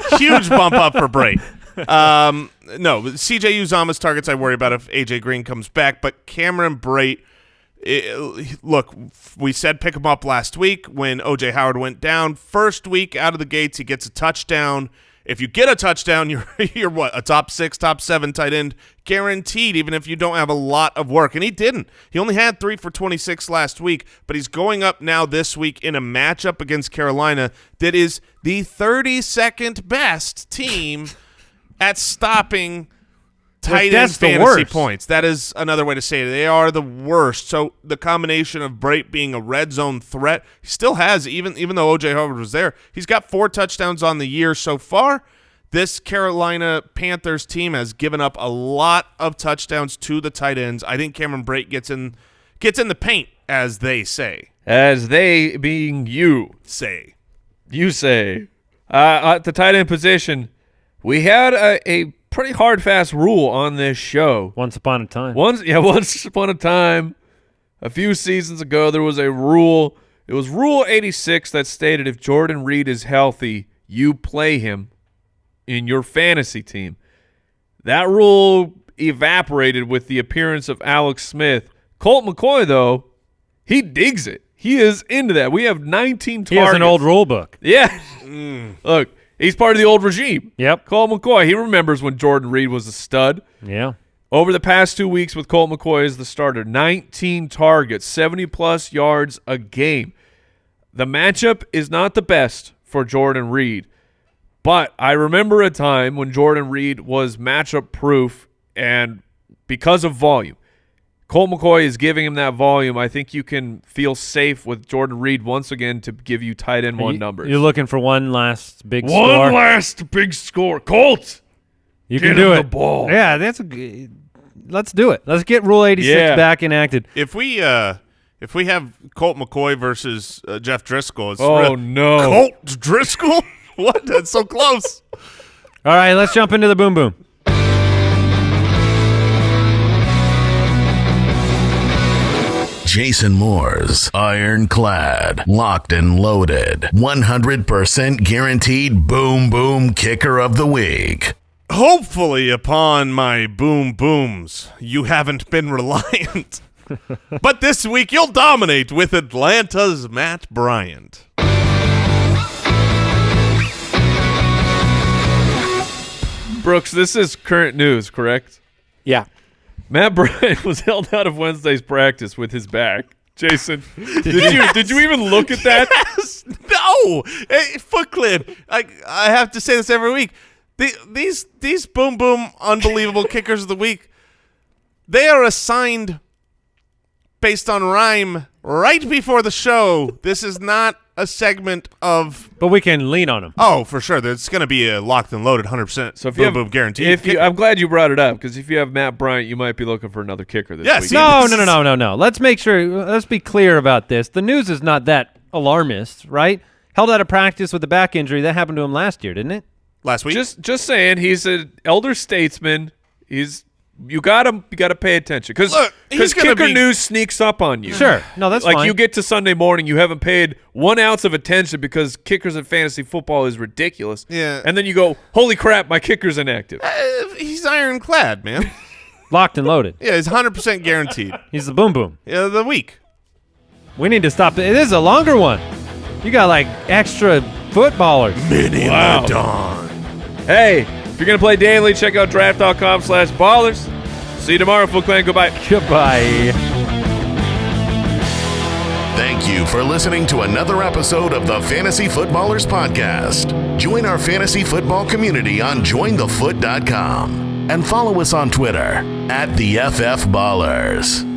up for Brate. No, CJ Uzomah's targets I worry about if AJ Green comes back, but Cameron Brate, look, we said pick him up last week when O.J. Howard went down. First week out of the gates, he gets a touchdown. If you get a touchdown, you're what, a top 6, top 7 tight end guaranteed, even if you don't have a lot of work. And he didn't. He only had 3 for 26 last week, but he's going up now this week in a matchup against Carolina that is the 32nd best team at stopping tight end fantasy points. That is another way to say it. They are the worst. So the combination of Brate being a red zone threat, he still has, even though O.J. Howard was there, he's got 4 touchdowns on the year so far. This Carolina Panthers team has given up a lot of touchdowns to the tight ends. I think Cameron Brate gets in the paint, as they say. As they being you. Say. You say. At the tight end position, we had a pretty hard, fast rule on this show. Once upon a time. Once upon a time, a few seasons ago, there was a rule. It was Rule 86 that stated if Jordan Reed is healthy, you play him in your fantasy team. That rule evaporated with the appearance of Alex Smith. Colt McCoy, though, he digs it. He is into that. We have 19 targets. He has an old rule book. Yeah. Look, he's part of the old regime. Yep. Colt McCoy, he remembers when Jordan Reed was a stud. Yeah. Over the past 2 weeks with Colt McCoy as the starter, 19 targets, 70-plus yards a game. The matchup is not the best for Jordan Reed, but I remember a time when Jordan Reed was matchup-proof, and because of volume, Colt McCoy is giving him that volume. I think you can feel safe with Jordan Reed once again to give you tight end one numbers. You're looking for one last big score? One last big score. Colt! You Get can do him it. the ball. Yeah, let's do it. Let's get Rule 86 back enacted. If we have Colt McCoy versus Jeff Driscoll, it's no. Colt Driscoll? What? That's so close. All right, let's jump into the boom boom. Jason Moore's ironclad, locked and loaded, 100% guaranteed boom boom kicker of the week. Hopefully, upon my boom booms, you haven't been reliant. But this week, you'll dominate with Atlanta's Matt Bryant. Brooks, this is current news, correct? Yeah. Matt Bryant was held out of Wednesday's practice with his back. Jason, did you even look at that? Yes. No. Hey, Foot Clan, I have to say this every week. These boom boom unbelievable kickers of the week, they are assigned based on rhyme right before the show. This is not a segment of. But we can lean on them. Oh, for sure. There's going to be a locked and loaded 100%. So if boom you have, boom guaranteed. I'm glad you brought it up, because if you have Matt Bryant, you might be looking for another kicker this week. No. Let's make sure. Let's be clear about this. The news is not that alarmist, right? Held out of practice with a back injury. That happened to him last year, didn't it? Last week. Just saying, he's an elder statesman. You got to pay attention, because kicker news sneaks up on you. Sure. No, that's like fine. You get to Sunday morning, you haven't paid 1 ounce of attention because kickers in fantasy football is ridiculous. Yeah. And then you go, holy crap, my kicker's inactive. He's ironclad, man. Locked and loaded. Yeah, he's 100% guaranteed. He's the boom boom. Yeah, the week. We need to stop. It is a longer one. You got like extra footballers. Mini Wow. Madon. Hey, if you're going to play daily, check out draft.com/ballers. See you tomorrow, Foot Clan. Goodbye. Goodbye. Thank you for listening to another episode of the Fantasy Footballers Podcast. Join our fantasy football community on jointhefoot.com and follow us on Twitter @TheFFBallers.